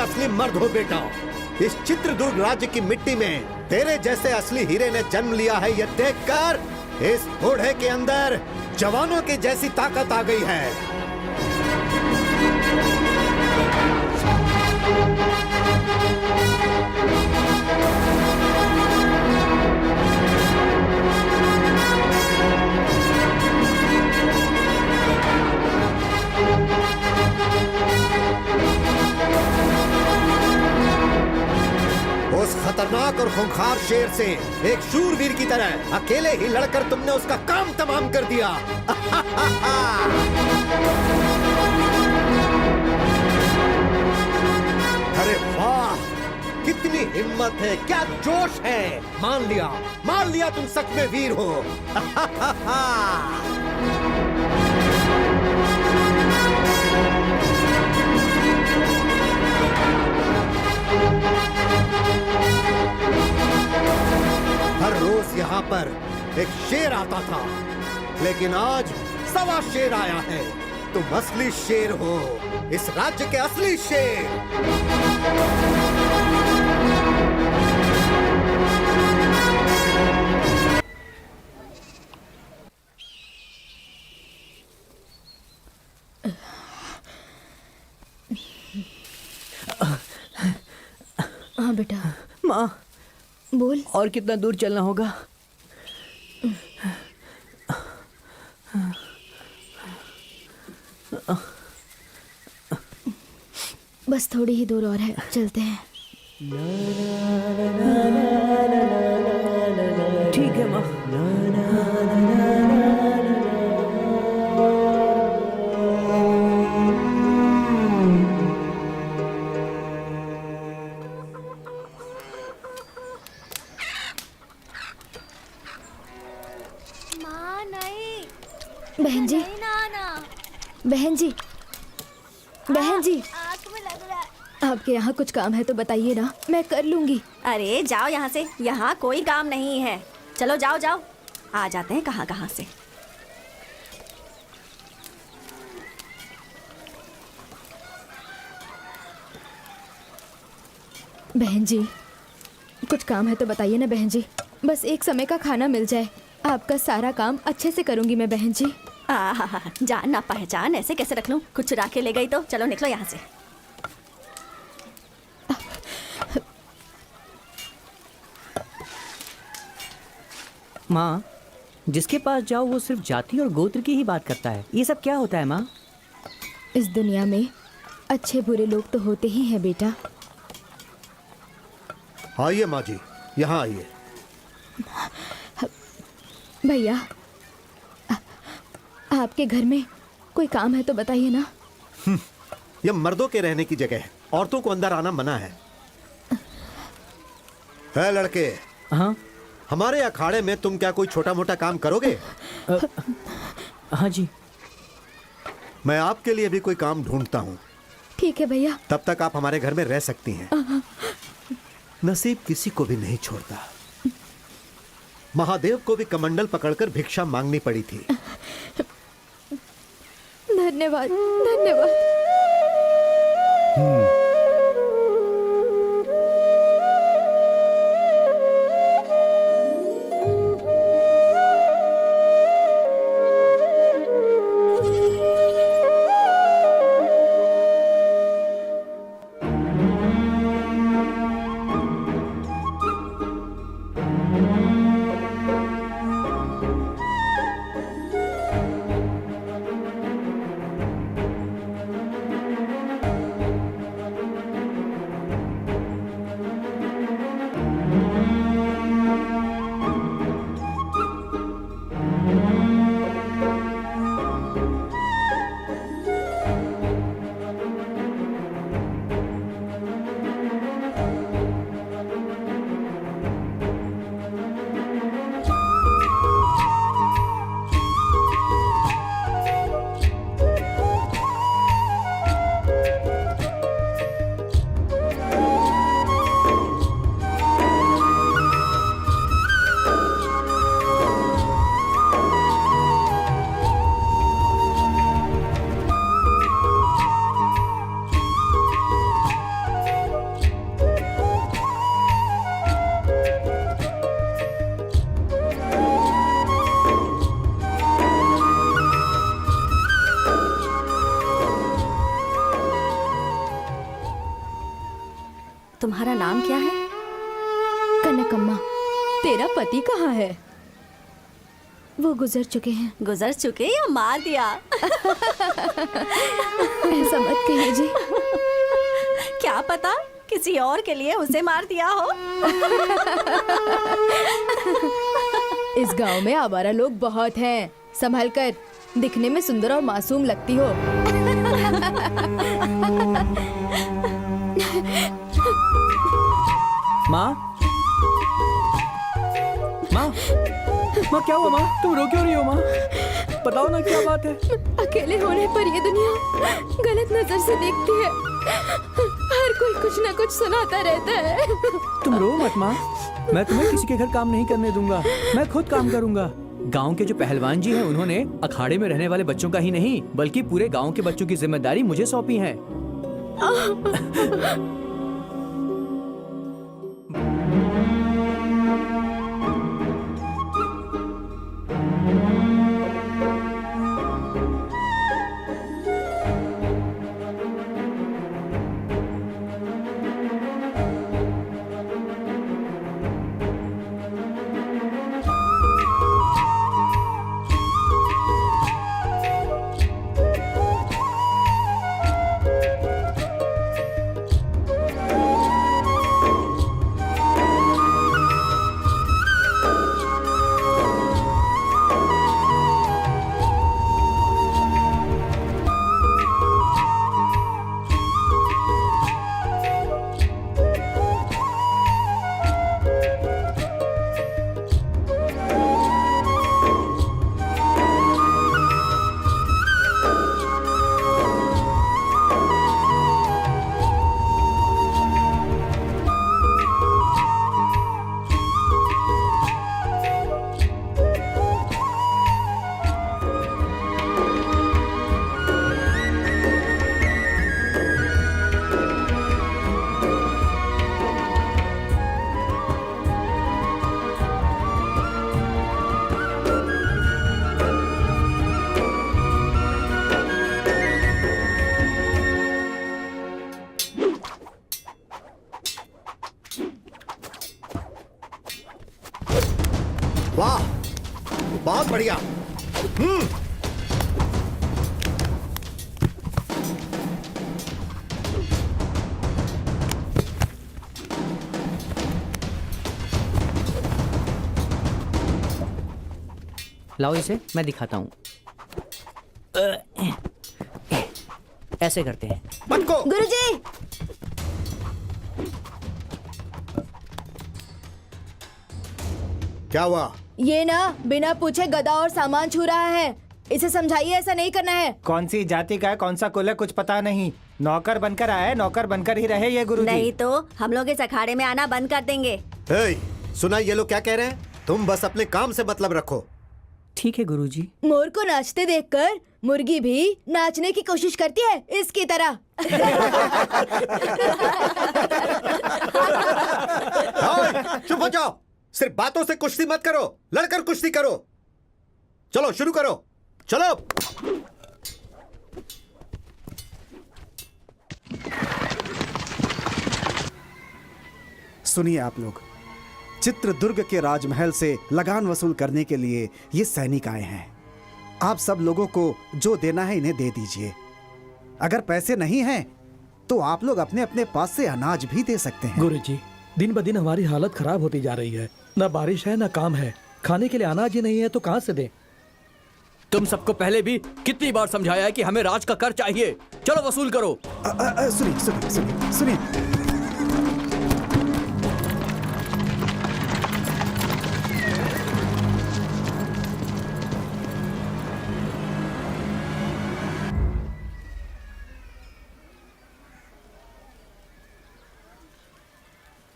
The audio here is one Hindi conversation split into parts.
असली मर्द हो बेटा। इस चित्रदुर्ग राज्य की मिट्टी में तेरे जैसे असली हीरे ने जन्म लिया है, ये देखकर इस बूढ़े के अंदर जवानों की जैसी ताकत आ गई है। उस खतरनाक और खूंखार शेर से एक शूरवीर की तरह अकेले ही लड़कर तुमने उसका काम तमाम कर दिया। अरे वाह, कितनी हिम्मत है, क्या जोश है। मान लिया तुम सच में वीर हो। हर रोज यहाँ पर एक शेर आता था, लेकिन आज सवा शेर आया है। तुम असली शेर हो, इस राज्य के असली शेर। हाँ बेटा। माँ, बोल। और कितना दूर चलना होगा? बस थोड़ी ही दूर और है, चलते हैं। ठीक है माँ। बहन जी, बहन जी, बहन जी, आँख में लग रहा है। आपके यहाँ कुछ काम है तो बताइए ना, मैं कर लूंगी। अरे जाओ यहाँ से, यहाँ कोई काम नहीं है। चलो जाओ जाओ, आ जाते हैं कहाँ कहाँ से। बहन जी, कुछ काम है तो बताइए ना बहन जी। बस एक समय का खाना मिल जाए, आपका सारा काम अच्छे से करूंगी मैं बहन जी। जान ना पहचान ऐसे कैसे रख लूं? कुछ चुरा के ले गई तो चलो निकलो यहाँ से। माँ, जिसके पास जाओ वो सिर्फ जाति और गोत्र की ही बात करता है। ये सब क्या होता है माँ? इस दुनिया में अच्छे बुरे लोग तो होते ही हैं बेटा। आइए माँ जी, यहाँ आइए। भैया, आपके घर में कोई काम है तो बताइए ना। यह मर्दों के रहने की जगह है, औरतों को अंदर आना मना है। है लड़के, हाँ हमारे अखाड़े में तुम क्या कोई छोटा मोटा काम करोगे? हाँ जी। मैं आपके लिए भी कोई काम ढूंढता हूँ। ठीक है भैया। तब तक आप हमारे घर में रह सकती हैं। नसीब किसी को भी नहीं छोड़ता। महादेव को भी कमंडल पकड़कर भिक्षा मांगनी पड़ी थी। धन्यवाद धन्यवाद। तुम्हारा नाम क्या है? कनकम्मा। तेरा पति कहाँ है? वो गुजर चुके हैं। गुजर चुके या मार दिया? ऐसा मत कहिए जी। क्या पता किसी और के लिए उसे मार दिया हो। इस गांव में आवारा लोग बहुत हैं। संभल कर, दिखने में सुंदर और मासूम लगती हो। माँ, माँ, माँ क्या हुआ माँ? तुम रो क्यों रही हो माँ? बताओ ना क्या बात है? अकेले होने पर ये दुनिया गलत नजर से देखती है। हर कोई कुछ ना कुछ सुनाता रहता है। तुम रो मत माँ, मैं तुम्हें किसी के घर काम नहीं करने दूंगा। मैं खुद काम करूंगा। गांव के जो पहलवान जी हैं, उन्होंने अखाड़े में रहने वाले बच्चों का ही नहीं बल्कि पूरे गांव के बच्चों की जिम्मेदारी मुझे सौंपी है। बढ़िया। लाओ इसे, मैं दिखाता हूँ। ऐसे करते हैं। बंद को। गुरुजी, क्या हुआ? ये ना बिना पूछे गधा और सामान छू रहा है। इसे समझाइए ऐसा नहीं करना है। कौन सी जाति का है, कौन सा कुल है, कुछ पता नहीं। नौकर बनकर आया है, नौकर बनकर ही रहे ये गुरुजी। नहीं तो हम लोग इस अखाड़े में आना बंद कर देंगे। हे, सुना ये लोग क्या कह रहे हैं? तुम बस अपने काम से मतलब रखो। ठीक है गुरुजी। मोर को नाचते देखकर मुर्गी भी नाचने की कोशिश करती है, इसकी तरह। चुप हो जाओ। सिर्फ बातों से कुश्ती मत करो, लड़कर कुश्ती करो। चलो शुरू करो, चलो। सुनिए आप लोग, चित्रदुर्ग के राजमहल से लगान वसूल करने के लिए ये सैनिक आए हैं। आप सब लोगों को जो देना है इन्हें दे दीजिए। अगर पैसे नहीं हैं तो आप लोग अपने अपने पास से अनाज भी दे सकते हैं। गुरुजी, दिन ब दिन हमारी हालत खराब होती जा रही है। न बारिश है न काम है, खाने के लिए अनाज ही नहीं है तो कहाँ से दें? तुम सबको पहले भी कितनी बार समझाया है कि हमें राज का कर चाहिए। चलो वसूल करो। सुनिए सुनिए सुनिए सुनिए,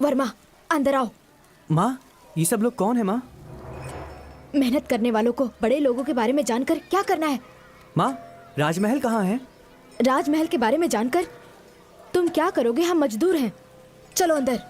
वर्मा, अंदर आओ। माँ, ये सब लोग कौन है माँ? मेहनत करने वालों को बड़े लोगों के बारे में जानकर क्या करना है? माँ, राजमहल कहाँ है? राजमहल के बारे में जानकर तुम क्या करोगे? हम मजदूर हैं। चलो अंदर।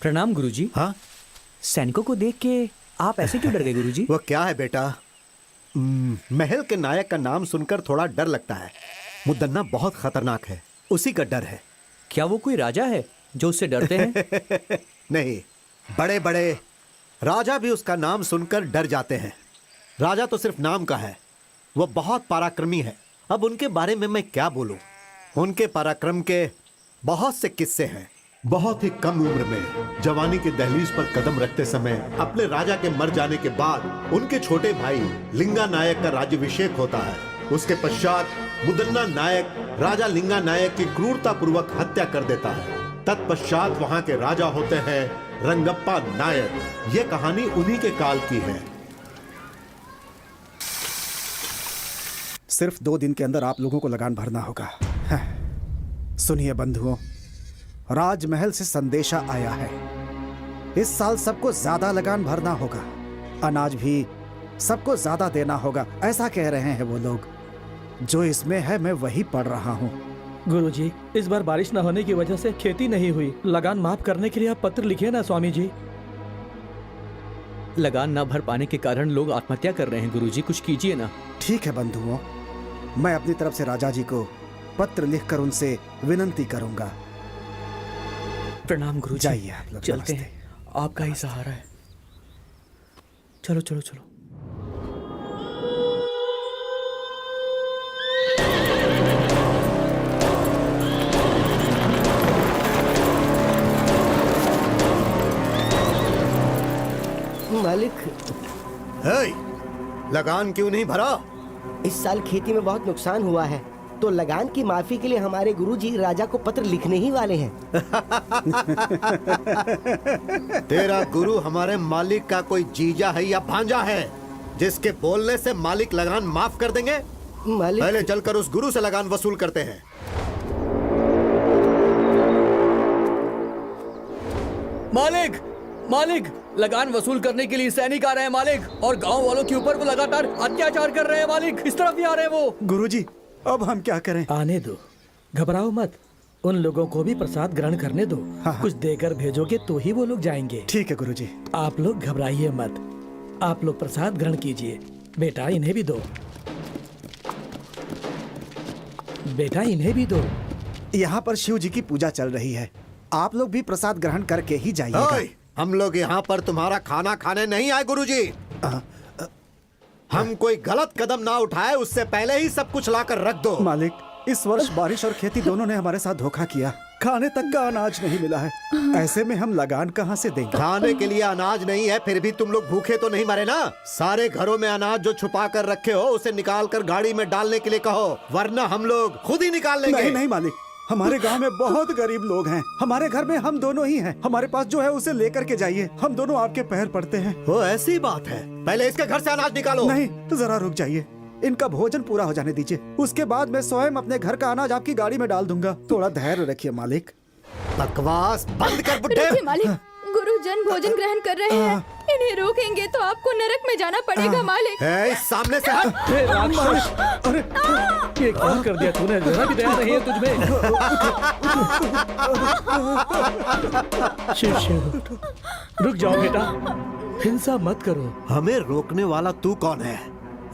प्रणाम गुरुजी। हाँ, सैनिकों को देख के आप ऐसे क्यों डर गए गुरुजी? वो क्या है बेटा, महल के नायक का नाम सुनकर थोड़ा डर लगता है। मुदन्ना बहुत खतरनाक है, उसी का डर है। क्या वो कोई राजा है जो उससे डरते हैं? नहीं, बड़े बड़े राजा भी उसका नाम सुनकर डर जाते हैं। राजा तो सिर्फ नाम का है, वो बहुत पराक्रमी है। अब उनके बारे में मैं क्या बोलूं? उनके पराक्रम के बहुत से किस्से हैं। बहुत ही कम उम्र में जवानी के दहलीज पर कदम रखते समय अपने राजा के मर जाने के बाद उनके छोटे भाई लिंगा नायक का राज्याभिषेक होता है। उसके पश्चात मुदन्ना नायक राजा लिंगा नायक की क्रूरता पूर्वक हत्या कर देता है। तत्पश्चात वहां के राजा होते हैं रंगप्पा नायक। ये कहानी उन्हीं के काल की है। सिर्फ 2 दिन के अंदर आप लोगों को लगान भरना होगा। सुनिए बंधुओं, राजमहल से संदेशा आया है। इस साल सबको ज्यादा लगान भरना होगा, अनाज भी सबको ज्यादा देना होगा, ऐसा कह रहे हैं वो लोग। जो इसमें है मैं वही पढ़ रहा हूँ। गुरुजी, इस बार बारिश न होने की वजह से खेती नहीं हुई। लगान माफ करने के लिए आप पत्र लिखिए ना स्वामी जी। लगान न भर पाने के कारण लोग आत्महत्या कर रहे हैं गुरुजी, कुछ कीजिए ना। ठीक है बंधुओं, मैं अपनी तरफ से राजा जी को पत्र लिखकर उनसे विनंती करूंगा। प्रणाम गुरुजी। जाइए आप लोग, चलते नमस्ते। हैं, आपका ही सहारा है। चलो चलो चलो। मालिक, हे, लगान क्यों नहीं भरा? इस साल खेती में बहुत नुकसान हुआ है, तो लगान की माफी के लिए हमारे गुरुजी राजा को पत्र लिखने ही वाले हैं। तेरा गुरु हमारे मालिक का कोई जीजा है या भांजा है जिसके बोलने से मालिक लगान माफ कर देंगे? मालिक, पहले चलकर उस गुरु से लगान वसूल करते हैं। मालिक, मालिक, लगान वसूल करने के लिए सैनिक आ रहे हैं मालिक, और गांव वालों के ऊपर वो लगातार अत्याचार कर रहे हैं मालिक। इस तरफ ही आ रहे हैं वो। गुरुजी, अब हम क्या करें? आने दो, घबराओ मत। उन लोगों को भी प्रसाद ग्रहण करने दो। हाँ। कुछ देकर भेजोगे तो ही वो लोग जाएंगे। ठीक है गुरुजी। आप लोग घबराइए मत, आप लोग प्रसाद ग्रहण कीजिए। बेटा इन्हें भी दो, बेटा इन्हें भी दो। यहाँ पर शिव जी की पूजा चल रही है, आप लोग भी प्रसाद ग्रहण करके ही जाइएगा। ओए, हम लोग यहाँ पर तुम्हारा खाना खाने नहीं आए गुरुजी। हम कोई गलत कदम ना उठाए उससे पहले ही सब कुछ लाकर रख दो। मालिक, इस वर्ष बारिश और खेती दोनों ने हमारे साथ धोखा किया। खाने तक का अनाज नहीं मिला है, ऐसे में हम लगान कहाँ से देंगे? खाने के लिए अनाज नहीं है, फिर भी तुम लोग भूखे तो नहीं मरे ना? सारे घरों में अनाज जो छुपा कर रखे हो उसे निकाल कर गाड़ी में डालने के लिए कहो, वरना हम लोग खुद ही निकाल लेंगे। नहीं नहीं मालिक, हमारे गांव में बहुत गरीब लोग हैं। हमारे घर में हम दोनों ही हैं। हमारे पास जो है उसे लेकर के जाइए, हम दोनों आपके पैर पड़ते हैं। वो ऐसी बात है, पहले इसके घर से अनाज निकालो। नहीं, जरा रुक जाइए, इनका भोजन पूरा हो जाने दीजिए, उसके बाद मैं स्वयं अपने घर का अनाज आपकी गाड़ी में डाल दूंगा। थोड़ा धैर्य रखिए मालिक। बकवास बंद कर बुड्ढे। रुकिए मालिक, गुरुजन भोजन ग्रहण कर रहे हैं, इन्हें रोकेंगे तो आपको नरक में जाना पड़ेगा मालिक। ए, सामने से हट। हे राक्षस, अरे ये क्या कर दिया तूने? जरा भी दया नहीं है तुझमें। शिव शिव, रुक जाओ बेटा, हिंसा मत करो। हमें रोकने वाला तू कौन है?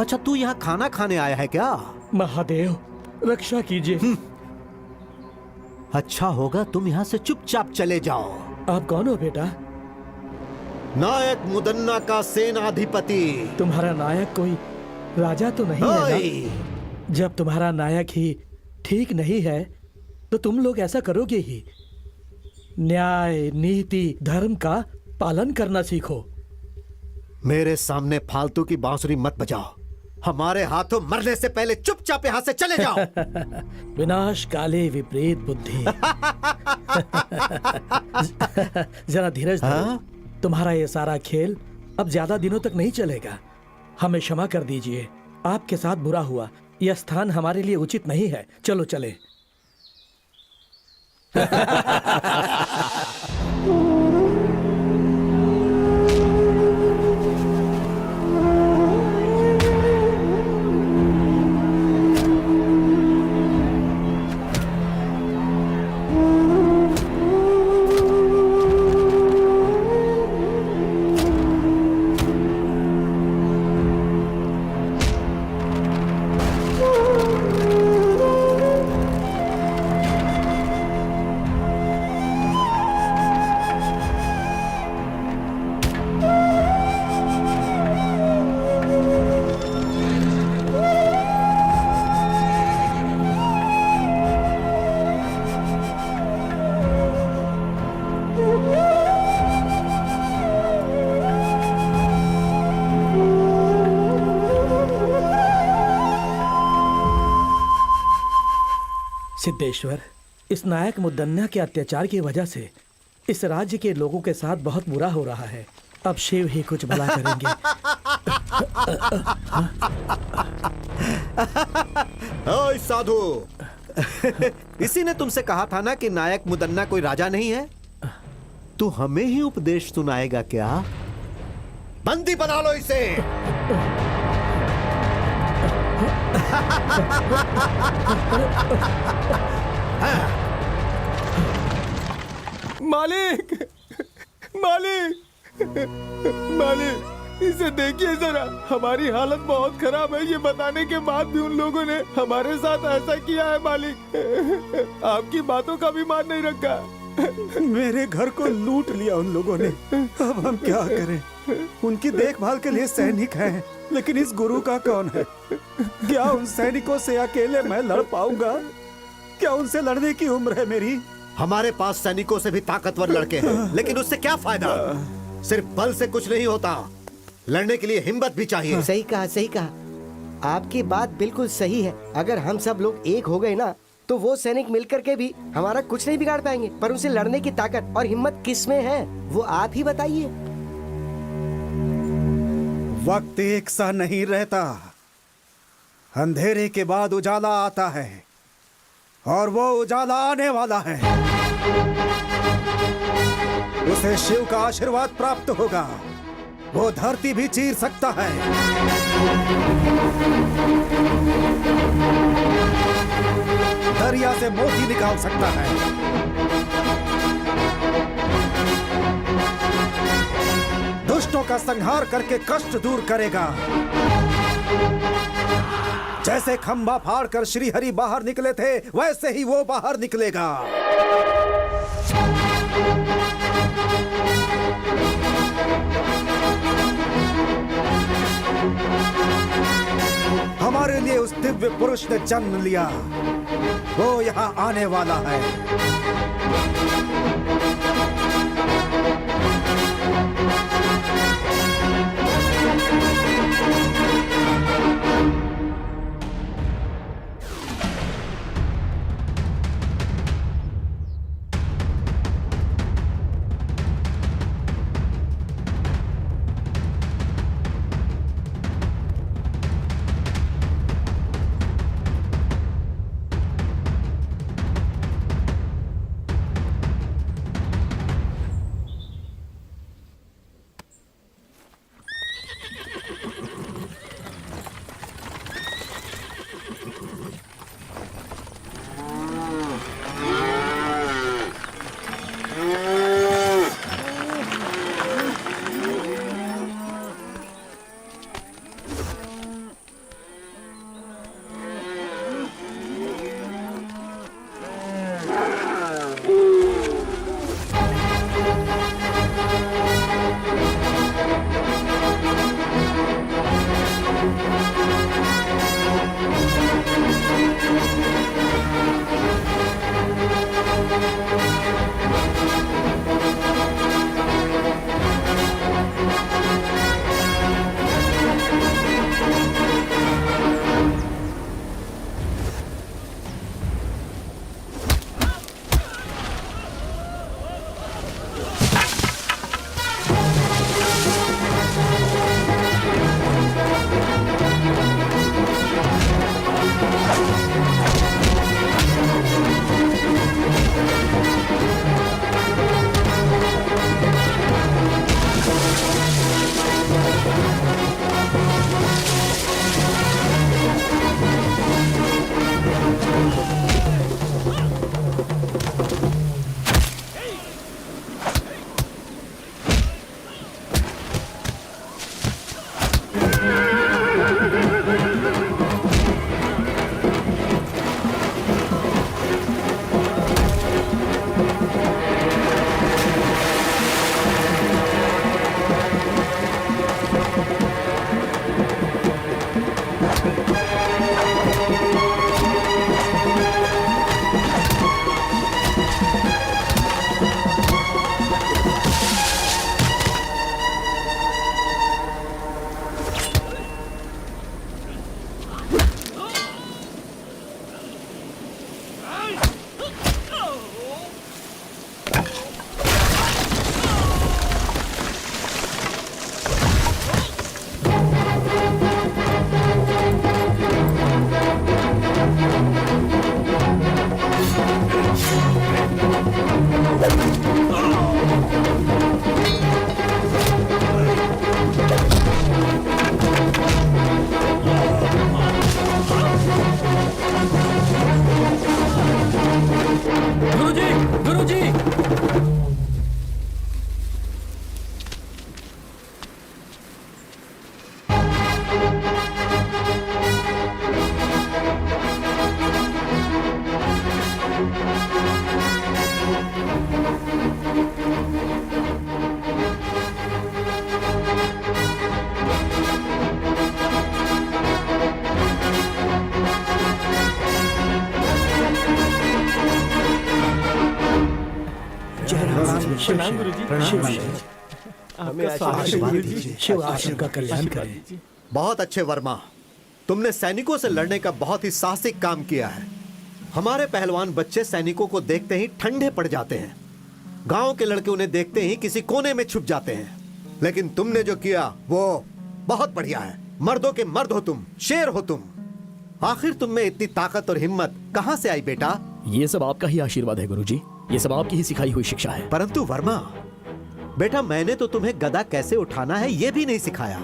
अच्छा, तू यहाँ खाना खाने आया है क्या? महादेव, रक्षा कीजिए। अच्छा होगा तुम यहाँ से चुपचाप चले जाओ। आप कौन हो बेटा? नायक मुदन्ना का सेनाधिपति। तुम्हारा नायक कोई राजा तो नहीं है ओए, ना? जब तुम्हारा नायक ही ठीक नहीं है तो तुम लोग ऐसा करोगे ही। न्याय, नीति, धर्म का पालन करना सीखो। मेरे सामने फालतू की बांसुरी मत बजाओ। हमारे हाथों मरने से पहले चुपचाप यहाँ से चले जाओ। विनाश काले विपरीत बुद्धि। जरा धीरज धरो। तुम्हारा ये सारा खेल अब ज्यादा दिनों तक नहीं चलेगा। हमें क्षमा कर दीजिए, आपके साथ बुरा हुआ। यह स्थान हमारे लिए उचित नहीं है। चलो चले। सिद्धेश्वर, इस नायक मुदन्ना के अत्याचार की वजह से इस राज्य के लोगों के साथ बहुत बुरा हो रहा है। अब शिव ही कुछ भला करेंगे। ओए साधु, इसी ने तुमसे कहा था ना कि नायक मुदन्ना कोई राजा नहीं है। तू हमें ही उपदेश सुनाएगा क्या? बंदी बना लो इसे। मालिक, मालिक, मालिक, इसे देखिए जरा, हमारी हालत बहुत खराब है। ये बताने के बाद भी उन लोगों ने हमारे साथ ऐसा किया है मालिक। आपकी बातों का भी मान नहीं रखा। मेरे घर को लूट लिया उन लोगों ने। अब हम क्या करें? उनकी देखभाल के लिए सैनिक हैं, लेकिन इस गुरु का कौन है? क्या उन सैनिकों से अकेले मैं लड़ पाऊंगा? क्या उनसे लड़ने की उम्र है मेरी? हमारे पास सैनिकों से भी ताकतवर लड़के हैं, लेकिन उससे क्या फायदा? सिर्फ बल से कुछ नहीं होता, लड़ने के लिए हिम्मत भी चाहिए। सही कहा, सही कहा। आपकी बात बिल्कुल सही है। अगर हम सब लोग एक हो गए ना, तो वो सैनिक मिलकर के भी हमारा कुछ नहीं बिगाड़ पाएंगे। पर उनसे लड़ने की ताकत और हिम्मत किस में है, वो आप ही बताइए। वक्त एक सा नहीं रहता। अंधेरे के बाद उजाला आता है, और वो उजाला आने वाला है। उसे शिव का आशीर्वाद प्राप्त होगा। वो धरती भी चीर सकता है। दरिया से मोती निकाल सकता है। दुष्टों का संहार करके कष्ट दूर करेगा। जैसे खंभा फाड़कर श्री हरि बाहर निकले थे, वैसे ही वो बाहर निकलेगा। हमारे लिए उस दिव्य पुरुष ने जन्म लिया। वो यहाँ आने वाला है। प्रणाम गुरुजी। शिव आप सबका कल्याण करे। बहुत अच्छे वर्मा, तुमने सैनिकों से लड़ने का बहुत ही साहसिक काम किया है। हमारे पहलवान बच्चे सैनिकों को देखते ही ठंडे पड़ जाते हैं। गांव के लड़के उन्हें देखते ही किसी कोने में छुप जाते हैं। लेकिन तुमने जो किया वो बहुत बढ़िया है। मर्दों के मर्द हो तुम, शेर हो तुम। आखिर तुम में इतनी ताकत और हिम्मत कहां से आई बेटा? ये सब आपका ही आशीर्वाद है गुरुजी। ये सब आपकी ही सिखाई हुई शिक्षा है। परंतु वर्मा बेटा, मैंने तो तुम्हें गदा कैसे उठाना है ये भी नहीं सिखाया।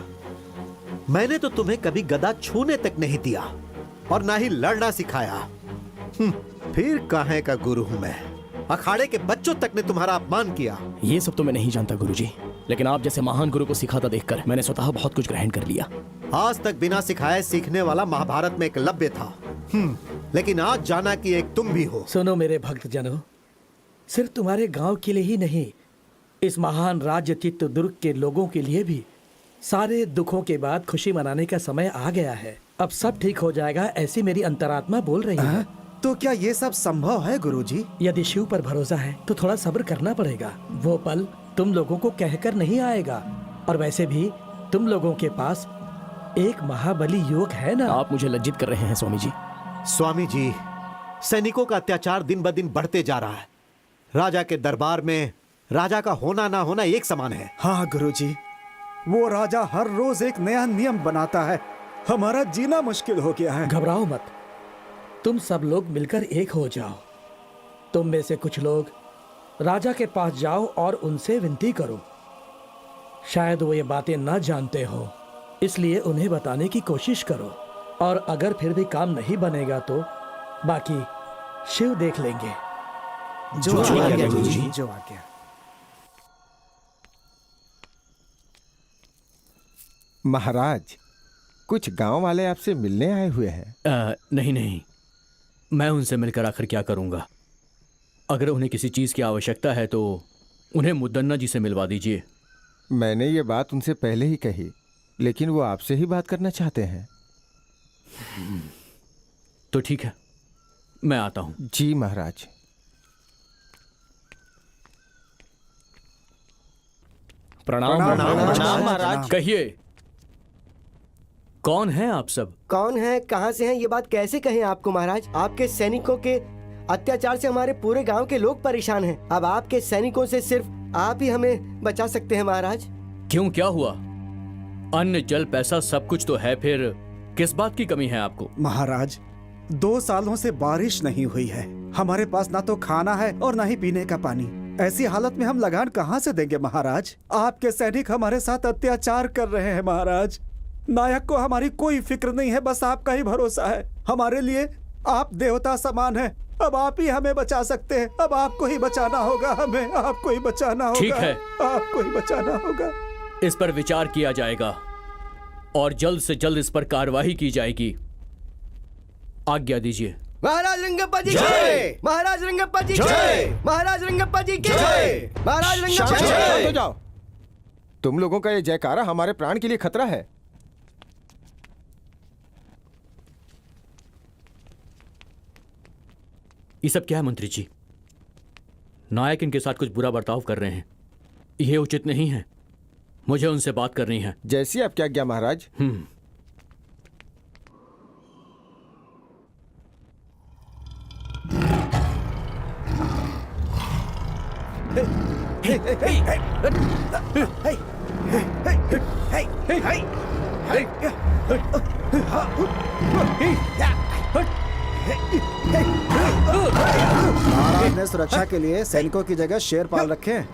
मैंने तो तुम्हें कभी गदा छूने तक नहीं दिया और ना ही लड़ना सिखाया। फिर काहे का गुरु हूं मैं? अखाड़े के बच्चों तक ने तुम्हारा अपमान किया। ये सब तो मैं नहीं जानता गुरुजी, लेकिन आप जैसे महान गुरु को सिखाता देखकर मैंने स्वतः बहुत कुछ ग्रहण कर लिया। आज तक बिना सिखाए सीखने वाला महाभारत में एकलव्य था, लेकिन आज जाना कि एक तुम भी हो। सुनो मेरे भक्त जनों, सिर्फ तुम्हारे गांव के लिए ही नहीं, इस महान राज्य चित्रदुर्ग के लोगों के लिए भी सारे दुखों के बाद खुशी मनाने का समय आ गया है। अब सब ठीक हो जाएगा, ऐसी मेरी अंतरात्मा बोल रही है। तो क्या ये सब संभव है गुरुजी? यदि शिव पर भरोसा है तो थोड़ा सब्र करना पड़ेगा। वो पल तुम लोगों को कहकर नहीं आएगा। और वैसे भी तुम लोगों के पास एक महाबली योग है ना। आप मुझे लज्जित कर रहे हैं स्वामी जी। स्वामी जी, सैनिकों का अत्याचार दिन ब दिन बढ़ते जा रहा है। राजा के दरबार में राजा का होना ना होना एक समान है। हाँ गुरुजी, वो राजा हर रोज एक नया नियम बनाता है। हमारा जीना मुश्किल हो गया है। घबराओ मत, तुम सब लोग मिलकर एक हो जाओ। तुम में से कुछ लोग राजा के पास जाओ और उनसे विनती करो। शायद वो ये बातें ना जानते हो, इसलिए उन्हें बताने की कोशिश करो। और अगर फिर भी काम नहीं बनेगा तो बाकी शिव देख लेंगे। जो आज्ञा गुरुजी, जो आज्ञा। महाराज, कुछ गांव वाले आपसे मिलने आए हुए हैं। नहीं नहीं, मैं उनसे मिलकर आखिर क्या करूंगा। अगर उन्हें किसी चीज की आवश्यकता है तो उन्हें मुद्दन्ना जी से मिलवा दीजिए। मैंने ये बात उनसे पहले ही कही, लेकिन वो आपसे ही बात करना चाहते हैं। तो ठीक है, मैं आता हूं। जी महाराज। प्रणाम प्रणाम महाराज। कहिए, कौन हैं आप सब? कौन है, कहाँ से हैं, ये बात कैसे कहें आपको महाराज? आपके सैनिकों के अत्याचार से हमारे पूरे गांव के लोग परेशान हैं। अब आपके सैनिकों से सिर्फ आप ही हमें बचा सकते हैं महाराज। क्यों, क्या हुआ? अन्न जल पैसा सब कुछ तो है, फिर किस बात की कमी है आपको? महाराज, 2 सालों से बारिश नहीं हुई है। हमारे पास ना तो खाना है और ना ही पीने का पानी। ऐसी हालत में हम लगान कहाँ से देंगे महाराज? आपके सैनिक हमारे साथ अत्याचार कर रहे हैं महाराज। नायक को हमारी कोई फिक्र नहीं है, बस आपका ही भरोसा है। हमारे लिए आप देवता समान हैं। अब आप ही हमें बचा सकते हैं। अब आपको ही बचाना होगा, हमें आपको ही बचाना होगा। ठीक है, आपको ही बचाना होगा। इस पर विचार किया जाएगा और जल्द से जल्द इस पर कार्रवाई की जाएगी। आज्ञा दीजिए। महाराज रंगप्पा जी जय। महाराज रंगप्पा जी जय। महाराज रंगप्पा जी जय। महाराज रंगप्पा जी शांत हो जाओ। तुम लोगों का ये जयकारा हमारे प्राण के लिए खतरा है। ये सब क्या है मंत्री जी? नायक इनके साथ कुछ बुरा बर्ताव कर रहे हैं, यह उचित नहीं है। मुझे उनसे बात करनी है। जैसी आपकी आज्ञा महाराज। महाराज ने सुरक्षा के लिए सैनिकों की जगह शेर पाल रखे हैं।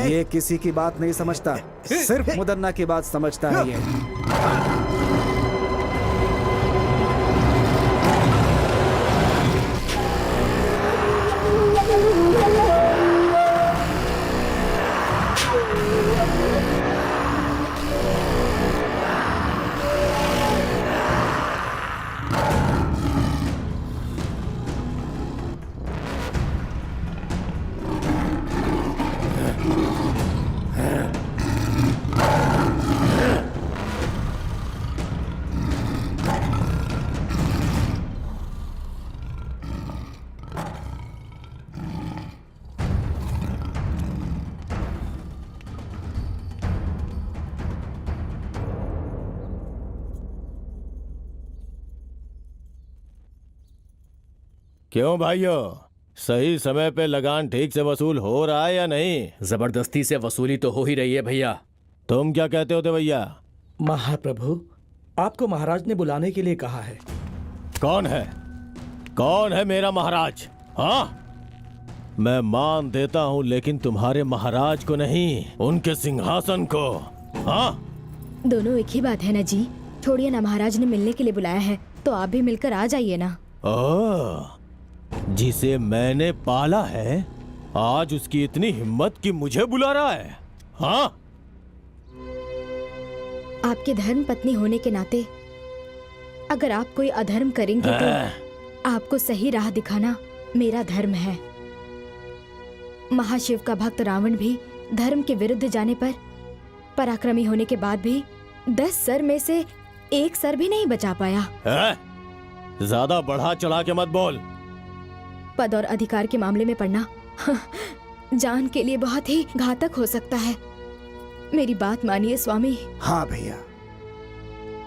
ये किसी की बात नहीं समझता, सिर्फ मुदन्ना की बात समझता है ये। क्यों भाइयों, सही समय पे लगान ठीक से वसूल हो रहा है या नहीं? जबरदस्ती से वसूली तो हो ही रही है भैया। तुम क्या कहते होते भैया? महाप्रभु, आपको महाराज ने बुलाने के लिए कहा है। कौन है? कौन है मेरा महाराज? हाँ, मैं मान देता हूँ, लेकिन तुम्हारे महाराज को नहीं, उनके सिंहासन को। हाँ, दोनों एक ही बात है ना जी। छोड़िए ना, महाराज ने मिलने के लिए बुलाया है तो आप भी मिलकर आ जाइए ना। जिसे मैंने पाला है, आज उसकी इतनी हिम्मत कि मुझे बुला रहा है। हाँ, आपके धर्म पत्नी होने के नाते अगर आप कोई अधर्म करेंगे तो आपको सही राह दिखाना मेरा धर्म है। महाशिव का भक्त रावण भी धर्म के विरुद्ध जाने पर पराक्रमी होने के बाद भी 10 सर में से 1 सर भी नहीं बचा पाया। ज्यादा बढ़ा चढ़ा के मत बोल। पद और अधिकार के मामले में पड़ना जान के लिए बहुत ही घातक हो सकता है। मेरी बात मानिए स्वामी। हाँ भैया,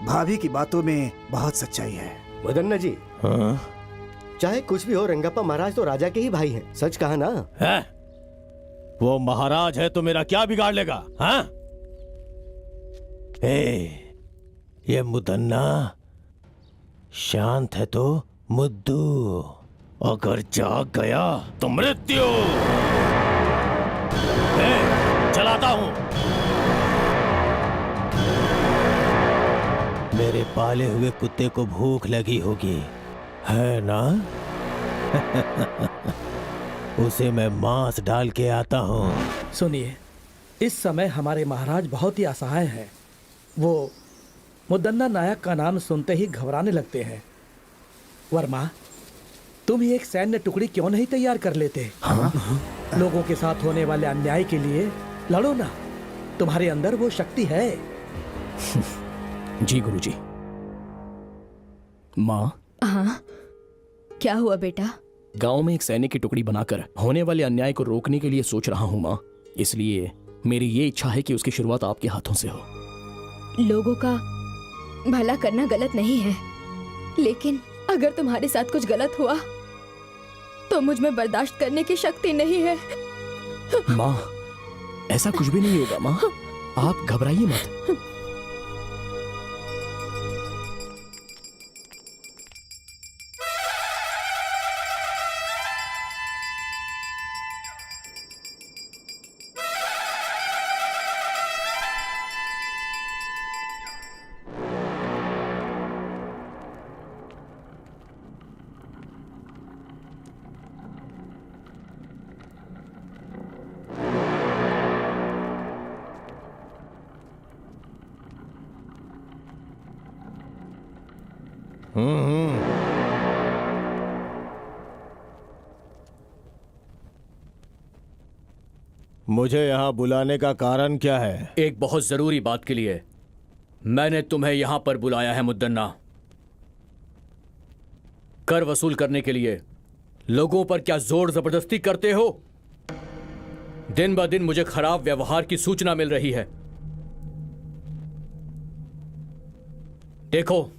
भाभी की बातों में बहुत सच्चाई है। मदन्ना जी, हाँ? चाहे कुछ भी हो, रंगप्पा महाराज तो राजा के ही भाई हैं। सच कहा ना? है? वो महाराज है तो मेरा क्या बिगाड़ लेगा? हाँ? ये मुदन्ना शांत है तो मुद्दू, अगर जाग गया तो मृत्यु। चलाता हूं। मेरे पाले हुए कुत्ते को भूख लगी होगी, है ना? उसे मैं मांस डाल के आता हूँ। सुनिए, इस समय हमारे महाराज बहुत ही असहाय हैं। वो मुदन्ना नायक का नाम सुनते ही घबराने लगते हैं। वर्मा, तुम ही एक सैन्य टुकड़ी क्यों नहीं तैयार कर लेते? लोगों के साथ होने वाले अन्याय के लिए लड़ो ना। तुम्हारे अंदर वो शक्ति है। जी गुरुजी। माँ, हाँ, क्या हुआ बेटा? गांव में एक सैनिक की टुकड़ी बनाकर होने वाले अन्याय को रोकने के लिए सोच रहा हूँ माँ। इसलिए मेरी ये इच्छा है कि उसकी शुरुआत आपके हाथों से हो। लोगों का भला करना गलत नहीं है, लेकिन अगर तुम्हारे साथ कुछ गलत हुआ तो मुझ में बर्दाश्त करने की शक्ति नहीं है। माँ, ऐसा कुछ भी नहीं होगा माँ, आप घबराइए मत। मुझे यहाँ बुलाने का कारण क्या है? एक बहुत जरूरी बात के लिए मैंने तुम्हें यहां पर बुलाया है मुद्दन्ना। कर वसूल करने के लिए लोगों पर क्या जोर जबरदस्ती करते हो? दिन ब दिन मुझे खराब व्यवहार की सूचना मिल रही है। देखो,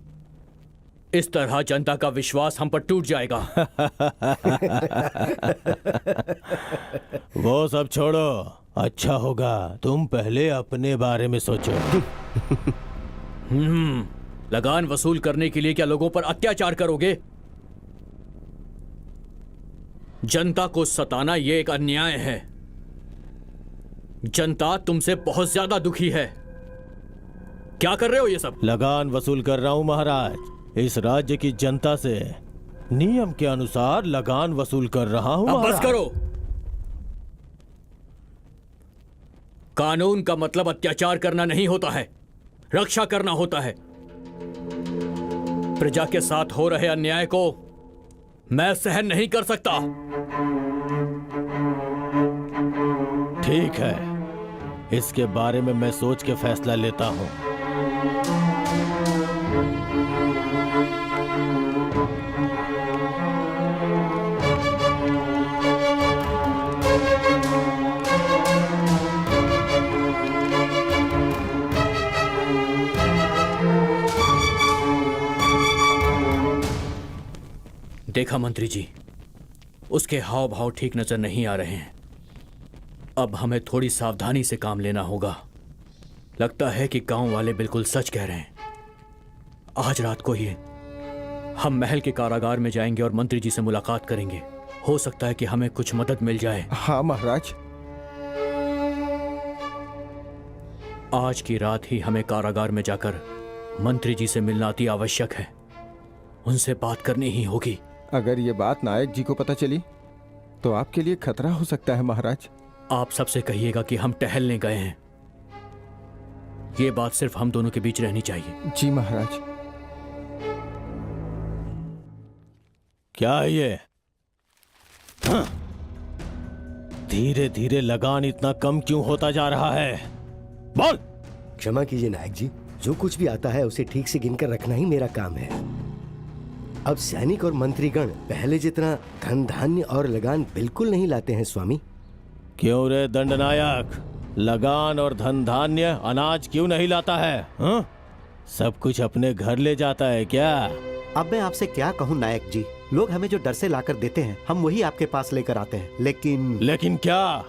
इस तरह जनता का विश्वास हम पर टूट जाएगा। वो सब छोड़ो, अच्छा होगा तुम पहले अपने बारे में सोचो। लगान वसूल करने के लिए क्या लोगों पर अत्याचार करोगे? जनता को सताना ये एक अन्याय है। जनता तुमसे बहुत ज्यादा दुखी है। क्या कर रहे हो ये सब? लगान वसूल कर रहा हूं महाराज। इस राज्य की जनता से नियम के अनुसार लगान वसूल कर रहा हूं। अब बस करो। कानून का मतलब अत्याचार करना नहीं होता है, रक्षा करना होता है। प्रजा के साथ हो रहे अन्याय को मैं सहन नहीं कर सकता। ठीक है, इसके बारे में मैं सोच के फैसला लेता हूं। देखा मंत्री जी, उसके हाव भाव ठीक नजर नहीं आ रहे हैं। अब हमें थोड़ी सावधानी से काम लेना होगा। लगता है कि गांव वाले बिल्कुल सच कह रहे हैं। आज रात को ही हम महल के कारागार में जाएंगे और मंत्री जी से मुलाकात करेंगे। हो सकता है कि हमें कुछ मदद मिल जाए। हाँ महाराज। आज की रात ही हमें कारागार में जाकर मंत्री जी से मिलना अति आवश्यक है। उनसे बात करनी ही होगी। अगर ये बात नायक जी को पता चली तो आपके लिए खतरा हो सकता है महाराज। आप सबसे कहिएगा कि हम टहलने गए हैं। ये बात सिर्फ हम दोनों के बीच रहनी चाहिए। जी महाराज। क्या है ये? हाँ? धीरे धीरे लगान इतना कम क्यों होता जा रहा है? बोल। क्षमा कीजिए नायक जी, जो कुछ भी आता है उसे ठीक से गिनकर रखना ही मेरा काम है। अब सैनिक और मंत्रीगण पहले जितना धन धान्य और लगान बिल्कुल नहीं लाते हैं स्वामी। क्यों रे दंडनायक, लगान और धन धान्य अनाज क्यों नहीं लाता है? हाँ? सब कुछ अपने घर ले जाता है क्या? अब मैं आपसे क्या कहूँ नायक जी, लोग हमें जो डर से लाकर देते हैं हम वही आपके पास लेकर आते हैं। लेकिन क्या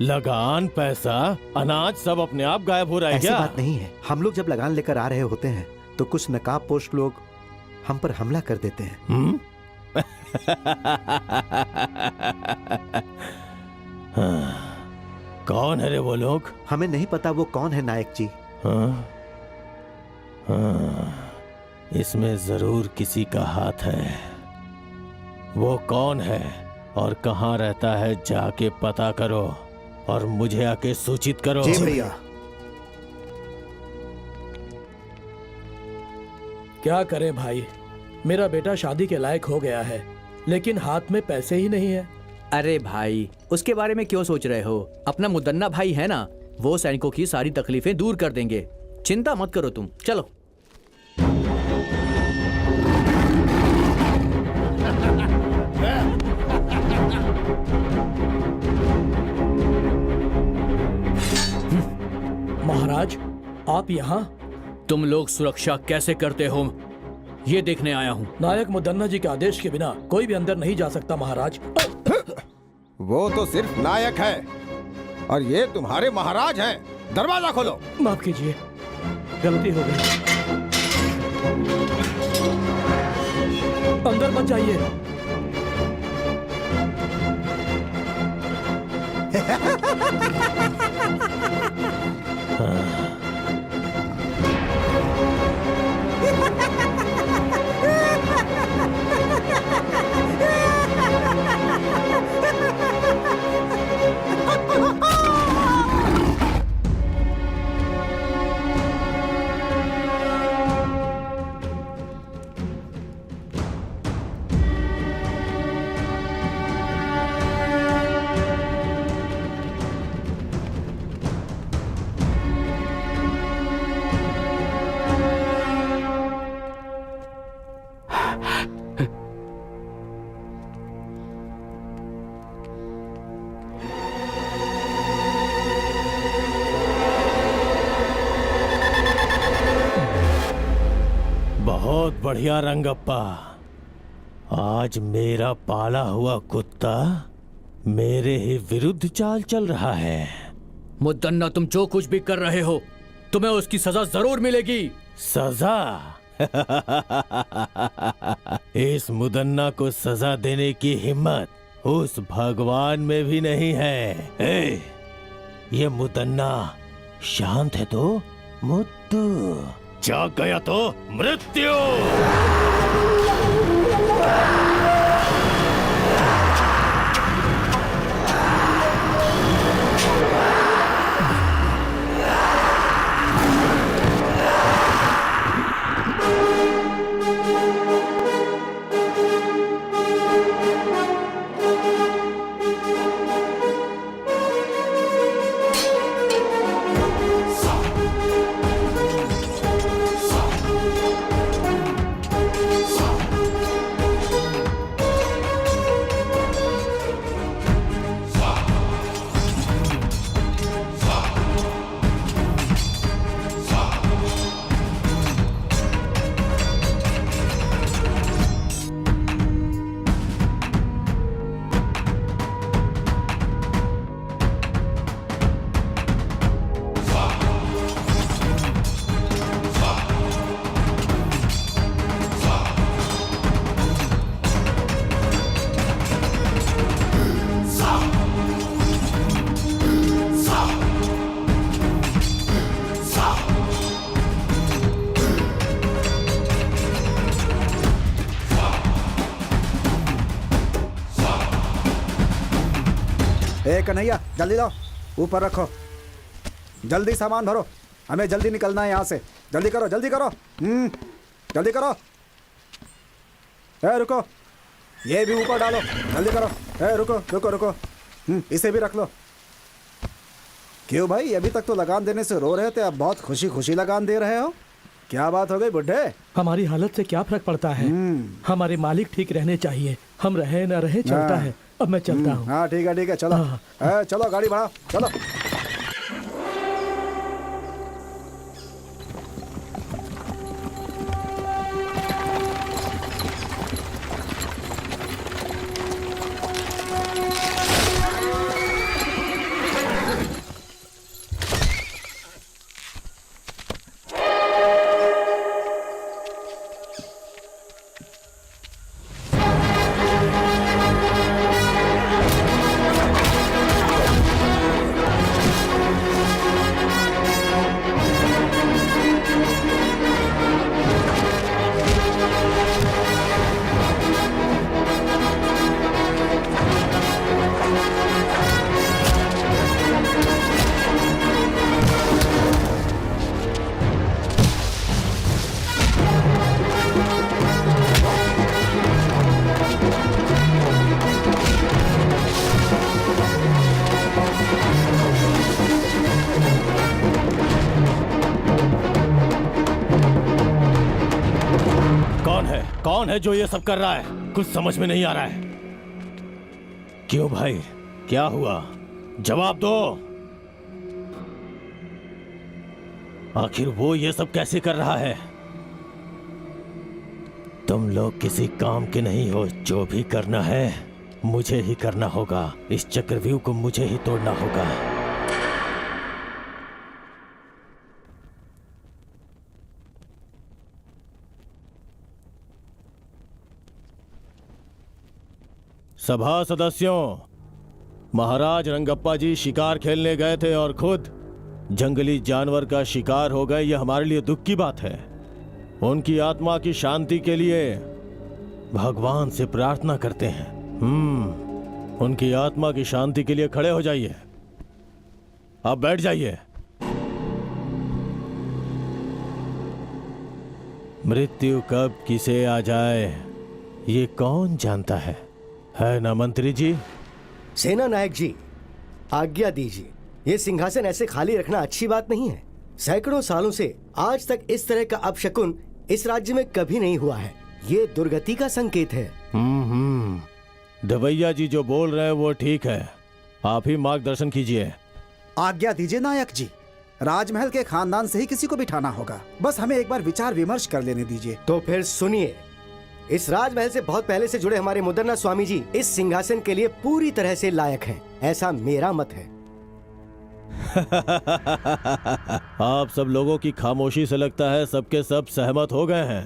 लगान, पैसा, अनाज सब अपने आप गायब हो रहा है ऐसी क्या? बात नहीं है। हम लोग जब लगान लेकर आ रहे होते हैं तो कुछ नकाबपोश लोग हम पर हमला कर देते हैं। कौन है रे वो लोग? हमें नहीं पता वो कौन है नायक जी। इसमें जरूर किसी का हाथ है। वो कौन है और कहाँ रहता है जाके पता करो और मुझे आके सूचित करो। जी भैया। क्या करें भाई, मेरा बेटा शादी के लायक हो गया है लेकिन हाथ में पैसे ही नहीं है। अरे भाई, उसके बारे में क्यों सोच रहे हो? अपना मुदन्ना भाई है ना, वो सैनिकों की सारी तकलीफें दूर कर देंगे। चिंता मत करो तुम, चलो। महाराज, आप यहाँ? तुम लोग सुरक्षा कैसे करते हो ये देखने आया हूँ। नायक मुदन्ना जी के आदेश के बिना कोई भी अंदर नहीं जा सकता महाराज। वो तो सिर्फ नायक है और ये तुम्हारे महाराज हैं। दरवाजा खोलो। माफ कीजिए, गलती हो गई। अंदर मत जाइए। बहुत बढ़िया रंगप्पा, आज मेरा पाला हुआ कुत्ता मेरे ही विरुद्ध चाल चल रहा है। मुदन्ना, तुम जो कुछ भी कर रहे हो तुम्हें उसकी सजा जरूर मिलेगी। सजा? इस मुदन्ना को सजा देने की हिम्मत उस भगवान में भी नहीं है। ये मुदन्ना शांत है तो मुद्दू, जाग गया तो मृत्यु। कन्हैया जल्दी लाओ, ऊपर रखो, जल्दी सामान भरो, हमें जल्दी निकलना है यहाँ से। जल्दी करो जल्दी करो, जल्दी करो। ए रुको, ये भी ऊपर डालो, जल्दी करो। ए रुको रुको रुको, इसे भी रख लो। क्यों भाई, अभी तक तो लगान देने से रो रहे थे, अब बहुत खुशी खुशी लगान दे रहे हो? क्या बात हो गई बुड्ढे? हमारी हालत से क्या फर्क पड़ता है, हमारे मालिक ठीक रहने चाहिए, हम रहे न रहे चलता है। अब मैं चलता हूँ। हाँ ठीक है चलो। चलो गाड़ी बढ़ाओ, चलो। कौन है जो ये सब कर रहा है? कुछ समझ में नहीं आ रहा है। क्यों भाई, क्या हुआ? जवाब दो। आखिर वो ये सब कैसे कर रहा है? तुम लोग किसी काम के नहीं हो। जो भी करना है मुझे ही करना होगा। इस चक्रव्यूह को मुझे ही तोड़ना होगा। सभा सदस्यों, महाराज रंगप्पा जी शिकार खेलने गए थे और खुद जंगली जानवर का शिकार हो गए। यह हमारे लिए दुख की बात है। उनकी आत्मा की शांति के लिए भगवान से प्रार्थना करते हैं। उनकी आत्मा की शांति के लिए खड़े हो जाइए। अब बैठ जाइए। मृत्यु कब किसे आ जाए ये कौन जानता है ना मंत्री जी? सेना नायक जी, आज्ञा दीजिए। ये सिंहासन ऐसे खाली रखना अच्छी बात नहीं है। सैकड़ों सालों से आज तक इस तरह का अपशकुन इस राज्य में कभी नहीं हुआ है। ये दुर्गति का संकेत है। दवैया जी जो बोल रहे हैं वो ठीक है। आप ही मार्गदर्शन कीजिए। आज्ञा दीजिए नायक जी। राजमहल के खानदान से ही किसी को बिठाना होगा। बस हमें एक बार विचार विमर्श कर लेने दीजिए। तो फिर सुनिए, इस राजमहल से बहुत पहले से जुड़े हमारे मुदन्ना स्वामी जी इस सिंहासन के लिए पूरी तरह से लायक हैं। ऐसा मेरा मत है। आप सब लोगों की खामोशी से लगता है सबके सब सहमत हो गए हैं।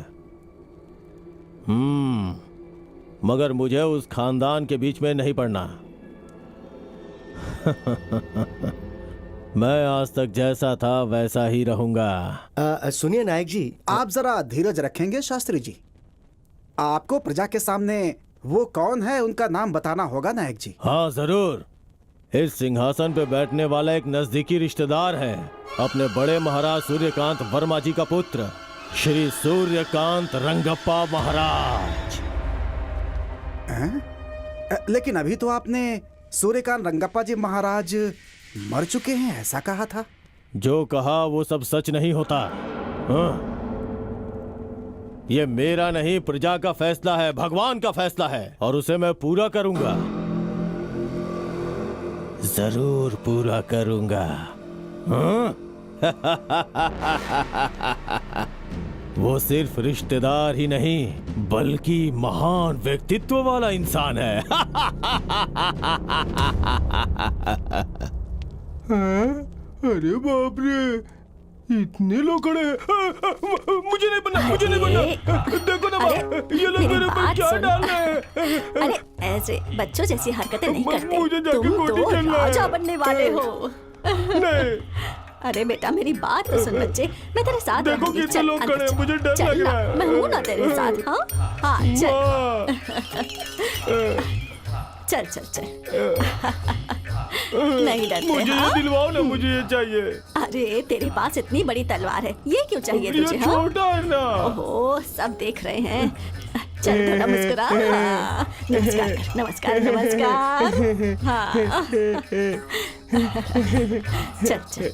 मगर मुझे उस खानदान के बीच में नहीं पड़ना। मैं आज तक जैसा था वैसा ही रहूंगा। सुनिए नायक जी, आप जरा धीरज रखेंगे शास्त्री जी? आपको प्रजा के सामने वो कौन है उनका नाम बताना होगा नायक जी। हाँ जरूर। इस सिंहासन पे बैठने वाला एक नजदीकी रिश्तेदार है। अपने बड़े महाराज सूर्यकांत वर्मा जी का पुत्र श्री सूर्यकांत रंगप्पा महाराज। लेकिन अभी तो आपने सूर्यकांत रंगप्पा जी महाराज मर चुके हैं ऐसा कहा था। जो कहा वो सब सच नहीं होता। ये मेरा नहीं, प्रजा का फैसला है, भगवान का फैसला है और उसे मैं पूरा करूंगा। जरूर पूरा करूंगा। वो सिर्फ रिश्तेदार ही नहीं बल्कि महान व्यक्तित्व वाला इंसान है। अरे बाप रे, इतने लोग खड़े हैं। मुझे नहीं बनना। देखो ना ये लोग मेरे ऊपर क्या डाल रहे हैं। अरे ऐसे बच्चों जैसी हरकतें नहीं करते। मुझे जाके तुम गोटी तो चलना है। राजा बनने वाले हो। नहीं। अरे बेटा मेरी बात तो सुन बच्चे, मैं तेरे साथ देखो रहूंगी। कितने चल, लोग अंदर खड़े हैं, चल। मुझे डर चल लग ना, रहा है। मैं हूं ना तेरे साथ। हाँ चल चल चल चल। नहीं डरते मुझे हाँ? ये दिलवाओ ना, मुझे ये चाहिए। अरे तेरे पास इतनी बड़ी तलवार है, ये क्यों चाहिए तुझे? ये हाँ? छोटा है ना। ओहो, सब देख रहे हैं। चल थोड़ा मुस्कुरा। हाँ, नमस्कार कर, नमस्कार नमस्कार। हाँ चल चल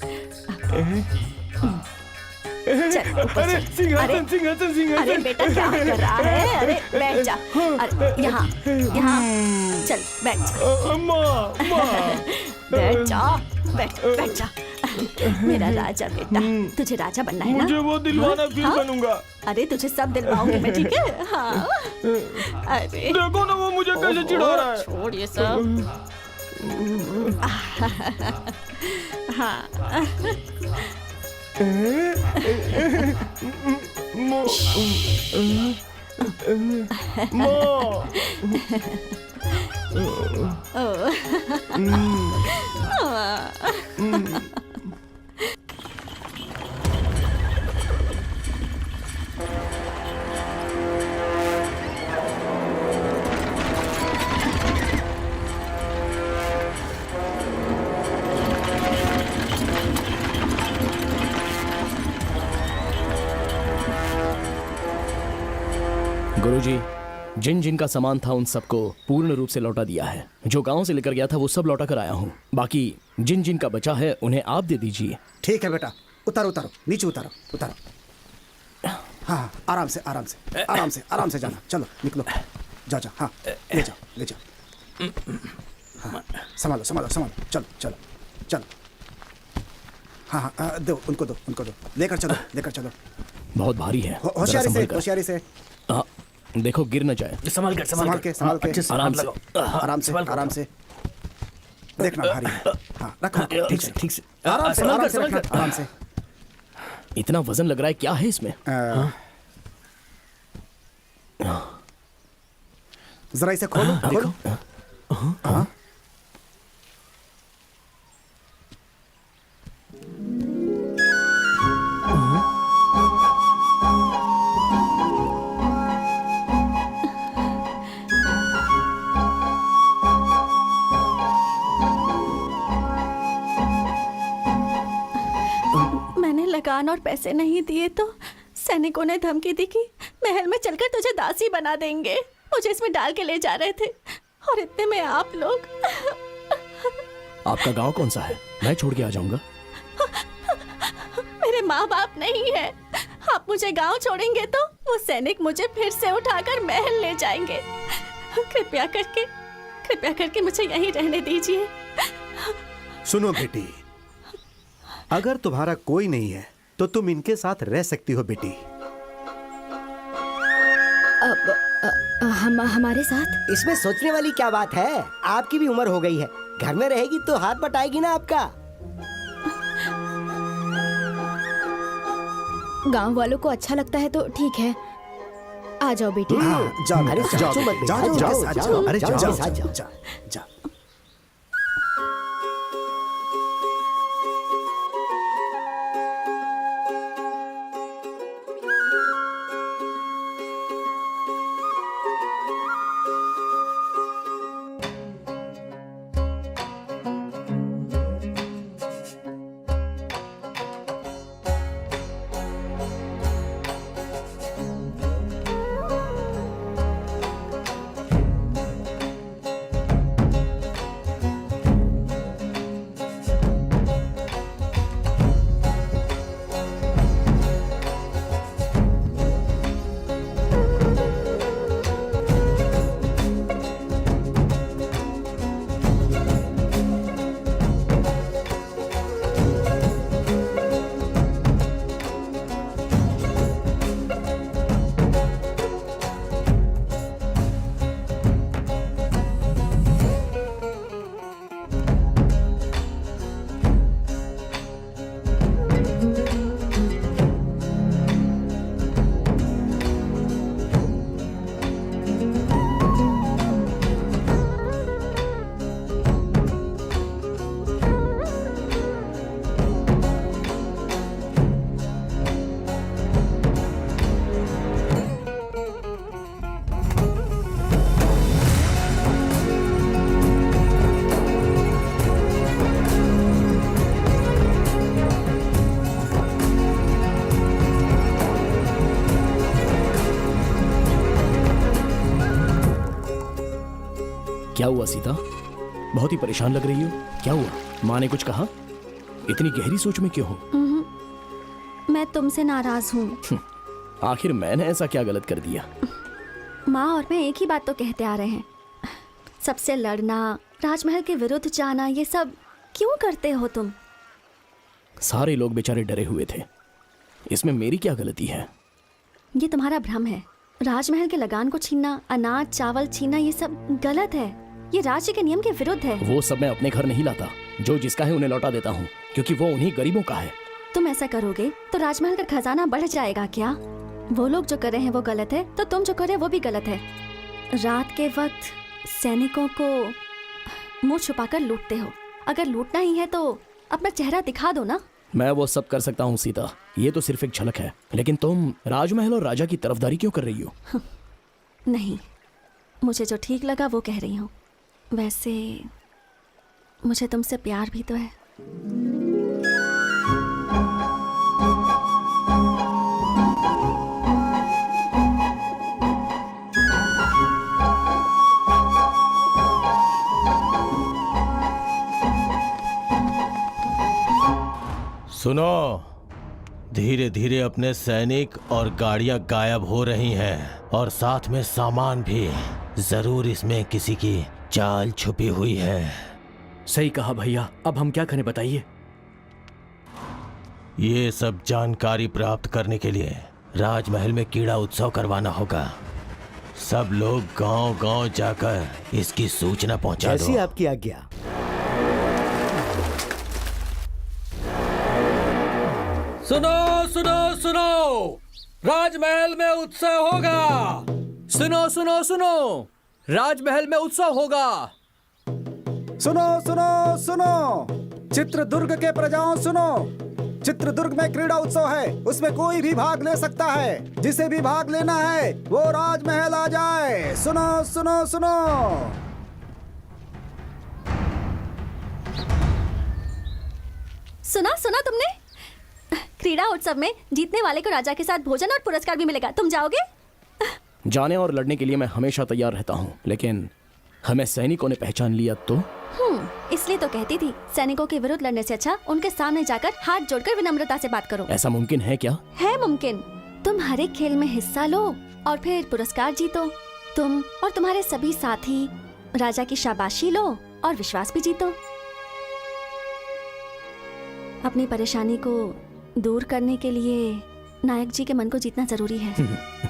चल ऊपर अरे चल। सिंहासन सिंहासन अरे सिंहासन। बेटा क्या कर रहा है? अरे बैठ जा। अरे यहाँ यहाँ चल बैठ जा। अम्मा अम्मा। बैठ जा, बैठ जा। मेरा राजा बेटा, तुझे राजा बनना है ना? मुझे वो दिलवाना, फिर हाँ? बनूंगा। अरे तुझे सब दिलवाऊंगी मैं, ठीक है? हाँ। अरे देखो ना वो मुझे कैसे चिढ़ा रहा है। छोड़ ये सब। हाँ गुरुजी, जिन जिन का सामान था उन सबको पूर्ण रूप से लौटा दिया है। जो गांव से लेकर गया था वो सब लौटा कर आया हूँ। बाकी जिन जिन का बचा है उन्हें आप दे दीजिए। ठीक है बेटा, उतारो उतारो, नीचे उतारो उतारो। हाँ आराम से आराम से आराम से आराम से जाना। चलो निकलो, जाओ जाओ। हाँ ले जाओ ले जाओ। हाँ संभालो संभालो संभालो। चलो चलो चलो। हाँ हाँ दो उनको, दो उनको, दो लेकर चलो लेकर चलो। बहुत भारी है। होशियारी जरा से संभल कर। होशियारी से। हाँ, देखो गिर न जाए। संभाल कर संभाल के संभाल के। आराम से। आराम से आराम से। देखना भारी है। हाँ रखो ठीक से ठीक से। आराम से संभाल आराम कर, से संभाल रखना, कर। आराम से। इतना वजन लग रहा है, क्या है इसमें? जरा इसे खोलो खोलो। हाँ मैंने लगान और पैसे नहीं दिए तो सैनिकों ने धमकी दी कि महल में चलकर तुझे दासी बना देंगे। मुझे इसमें डाल के ले जा रहे थे और इतने में आप लोग। आपका गांव कौन सा है? मैं छोड़ के आ जाऊंगा। मेरे माँ बाप नहीं है। आप मुझे गांव छोड़ेंगे तो वो सैनिक मुझे फिर से उठाकर महल ले जाएंगे। कृपया करके मुझे यहीं रहने दीजिए। सुनो बेटी, अगर तुम्हारा कोई नहीं है तो तुम इनके साथ रह सकती हो बेटी। हमारे साथ? इसमें सोचने वाली क्या बात है? आपकी भी उम्र हो गई है, घर में रहेगी तो हाथ बटाएगी ना आपका। गांव वालों को अच्छा लगता है तो ठीक है। आ जाओ बेटी। हाँ जाओ अरे जाओ जाओ मत, जाओ जाओ, जाओ जाओ, जाओ। अरे जाओ, जाओ जाओ, जाओ जाओ। जाओ जाओ। क्या हुआ सीता? बहुत ही परेशान लग रही हो। क्या हुआ? माँ ने कुछ कहा? इतनी गहरी सोच में क्यों हो? मैं तुमसे नाराज हूँ। आखिर मैंने ऐसा क्या गलत कर दिया? माँ और मैं एक ही बात तो कहते आ रहे हैं। सबसे लड़ना, राजमहल के विरुद्ध जाना, ये सब क्यों करते हो तुम? सारे लोग बेचारे डरे हुए थे, इसमें मेरी क्या गलती है? ये तुम्हारा भ्रम है। राजमहल के लगान को छीनना, अनाज चावल छीनना, ये सब गलत है। ये राज्य के नियम के विरुद्ध है। वो सब मैं अपने घर नहीं लाता। जो जिसका है उन्हें लौटा देता हूँ, क्योंकि वो उन्हीं गरीबों का है। तुम ऐसा करोगे तो राजमहल का खजाना बढ़ जाएगा क्या? वो लोग जो कर रहे हैं वो गलत है, तो तुम जो कर रहे हो वो भी गलत है। रात के वक्त सैनिकों को मुंह छुपाकर लूटते हो। अगर लूटना ही है तो अपना चेहरा दिखा दो ना। मैं वो सब कर सकता हूँ सीता, ये तो सिर्फ एक झलक है। लेकिन तुम राजमहल और राजा की तरफदारी क्यों कर रही हो? नहीं, मुझे जो ठीक लगा वो कह रही हूँ। वैसे मुझे तुमसे प्यार भी तो है। सुनो, धीरे धीरे अपने सैनिक और गाड़ियां गायब हो रही हैं और साथ में सामान भी। जरूर इसमें किसी की चाल छुपी हुई है। सही कहा भैया, अब हम क्या करें बताइए? ये सब जानकारी प्राप्त करने के लिए राजमहल में कीड़ा उत्सव करवाना होगा। सब लोग गांव-गांव जाकर इसकी सूचना पहुंचा दो। जैसी आपकी आज्ञा। सुनो सुनो सुनो, राजमहल में उत्सव होगा। सुनो सुनो सुनो, राजमहल में उत्सव होगा। सुनो सुनो सुनो, चित्रदुर्ग के प्रजाओं सुनो। चित्रदुर्ग में क्रीड़ा उत्सव है, उसमें कोई भी भाग ले सकता है। जिसे भी भाग लेना है वो राजमहल आ जाए। सुनो सुनो सुनो। सुना तुमने? क्रीड़ा उत्सव में जीतने वाले को राजा के साथ भोजन और पुरस्कार भी मिलेगा। तुम जाओगे? जाने और लड़ने के लिए मैं हमेशा तैयार रहता हूँ, लेकिन हमें सैनिकों ने पहचान लिया तो? इसलिए तो कहती थी, सैनिकों के विरुद्ध लड़ने से अच्छा उनके सामने जाकर हाथ जोड़कर विनम्रता से बात करो। ऐसा मुमकिन है क्या? है मुमकिन। तुम हर एक खेल में हिस्सा लो और फिर पुरस्कार जीतो। तुम और तुम्हारे सभी साथी राजा की शाबाशी लो और विश्वास भी जीतो। अपनी परेशानी को दूर करने के लिए नायक जी के मन को जीतना जरूरी है।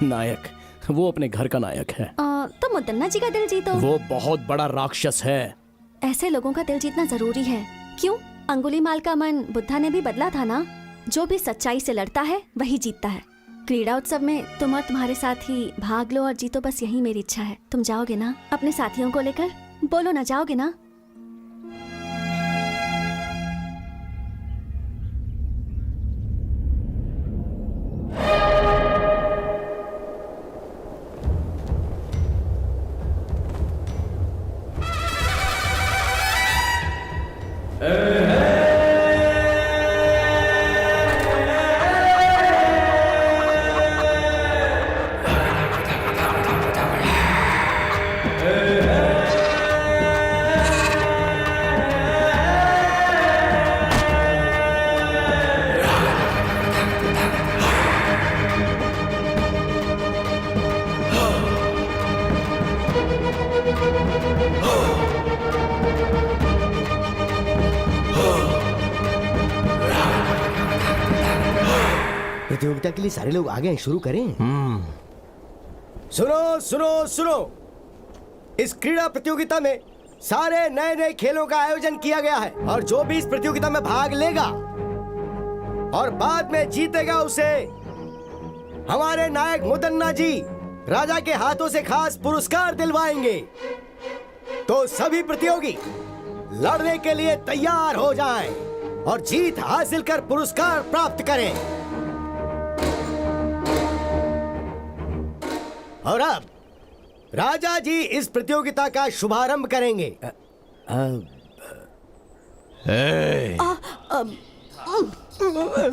नायक? वो अपने घर का नायक है। तो मुदन्ना जी का दिल जीतो। वो बहुत बड़ा राक्षस है। ऐसे लोगों का दिल जीतना जरूरी है। क्यों? अंगुलीमाल का मन बुद्धा ने भी बदला था ना। जो भी सच्चाई से लड़ता है वही जीतता है। क्रीड़ा उत्सव में तुम और तुम्हारे साथी भाग लो और जीतो, बस यही मेरी इच्छा है। तुम जाओगे ना अपने साथियों को लेकर? बोलो ना, जाओगे ना? प्रतियोगिता के लिए सारे लोग आ गए हैं, शुरू करें? सुनो सुनो सुनो, इस क्रीड़ा प्रतियोगिता में सारे नए नए खेलों का आयोजन किया गया है और जो भी इस प्रतियोगिता में भाग लेगा और बाद में जीतेगा उसे हमारे नायक मुदन्ना जी राजा के हाथों से खास पुरस्कार दिलवाएंगे। तो सभी प्रतियोगी लड़ने के लिए तैयार हो जाएं और जीत हासिल कर पुरस्कार प्राप्त करें। और अब राजा जी इस प्रतियोगिता का शुभारंभ करेंगे।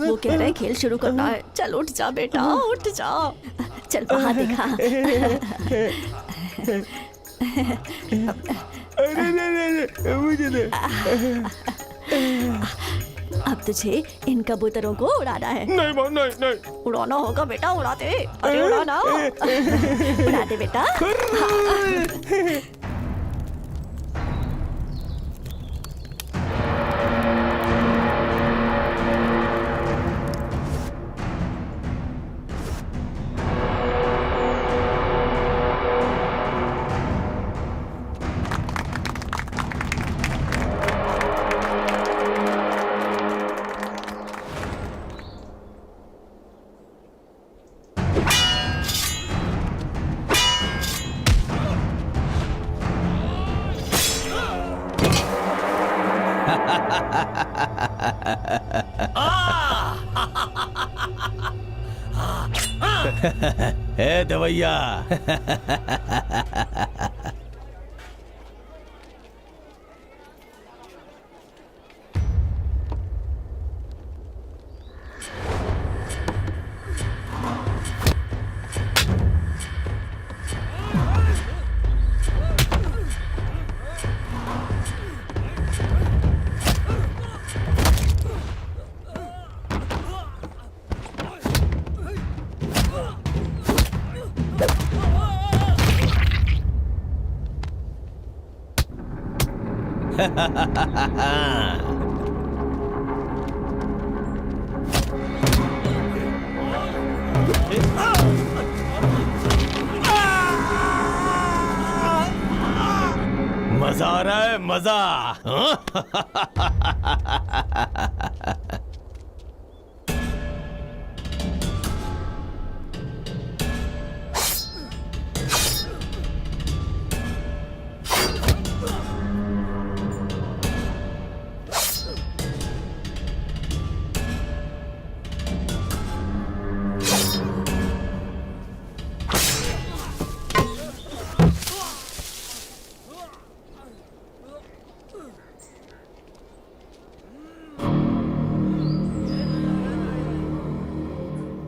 वो कह रहे हैं खेल शुरू करना है। चल उठ जा बेटा, उठ जा। चल वहाँ दिखा। अरे नहीं, मुझे दे। अब तुझे इन कबूतरों को उड़ाना है। नहीं माँ, नहीं। उड़ाना होगा बेटा, उड़ा दे। अरे उड़ाना। उड़ा दे बेटा। ए दवैया। मजा आ रहा है, मजा।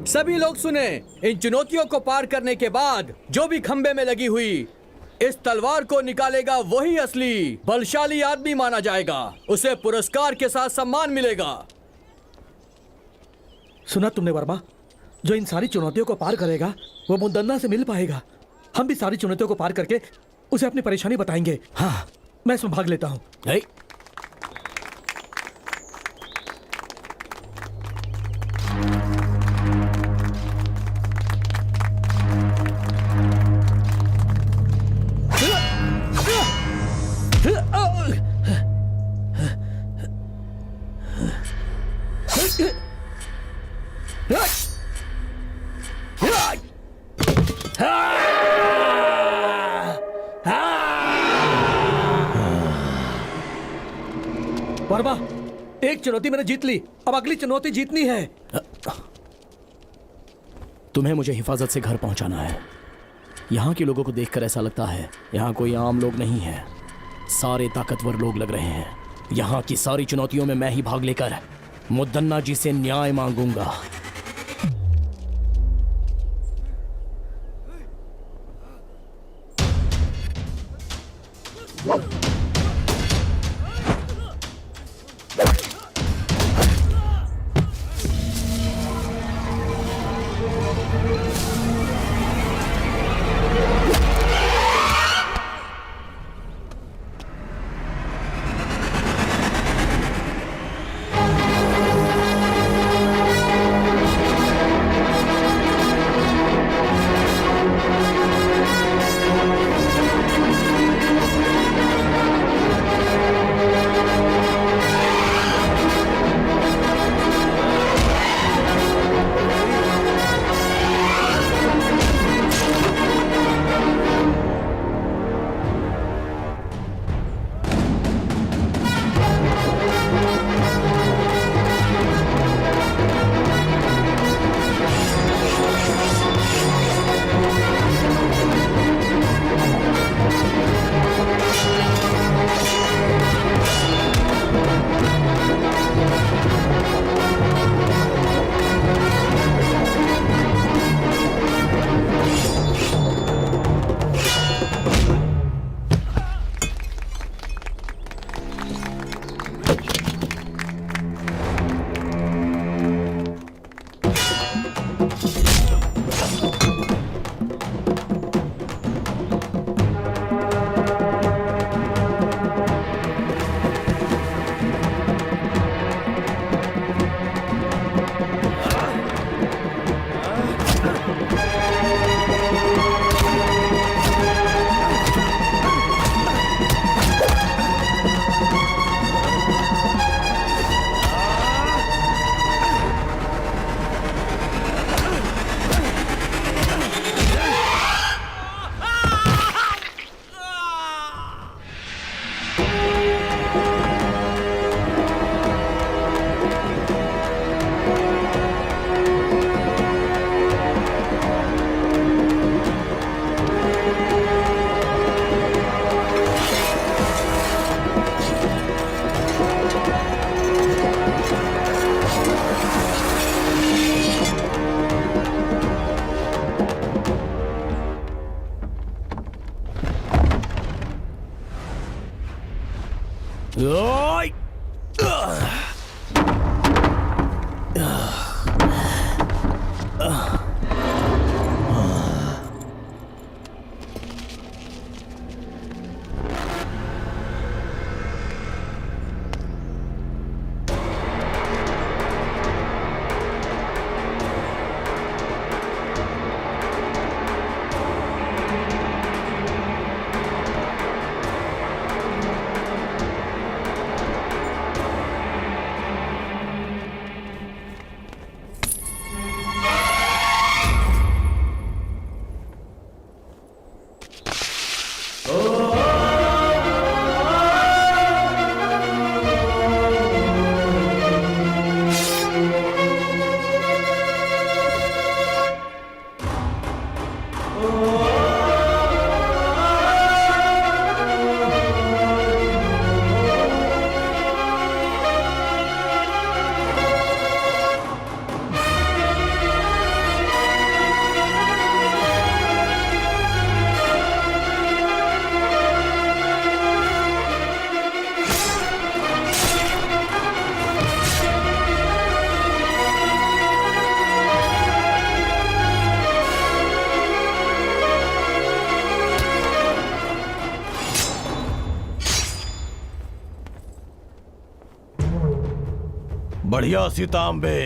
सभी लोग सुने, इन चुनौतियों को पार करने के बाद जो भी खंबे में लगी हुई इस तलवार को निकालेगा वही असली बलशाली आदमी माना जाएगा। उसे पुरस्कार के साथ सम्मान मिलेगा। सुना तुमने वर्मा? जो इन सारी चुनौतियों को पार करेगा वो मुदन्ना से मिल पाएगा। हम भी सारी चुनौतियों को पार करके उसे अपनी परेशानी बताएंगे। हाँ, मैं इसमें भाग लेता हूँ। वर्मा, एक चुनौती मैंने जीत ली, अब अगली चुनौती जीतनी है। तुम्हें मुझे हिफाजत से घर पहुंचाना है। यहाँ के लोगों को देखकर ऐसा लगता है यहाँ कोई आम लोग नहीं है, सारे ताकतवर लोग लग रहे हैं। यहाँ की सारी चुनौतियों में मैं ही भाग लेकर मुदन्ना जी से न्याय मांगूंगा। बढ़िया सीतांबे।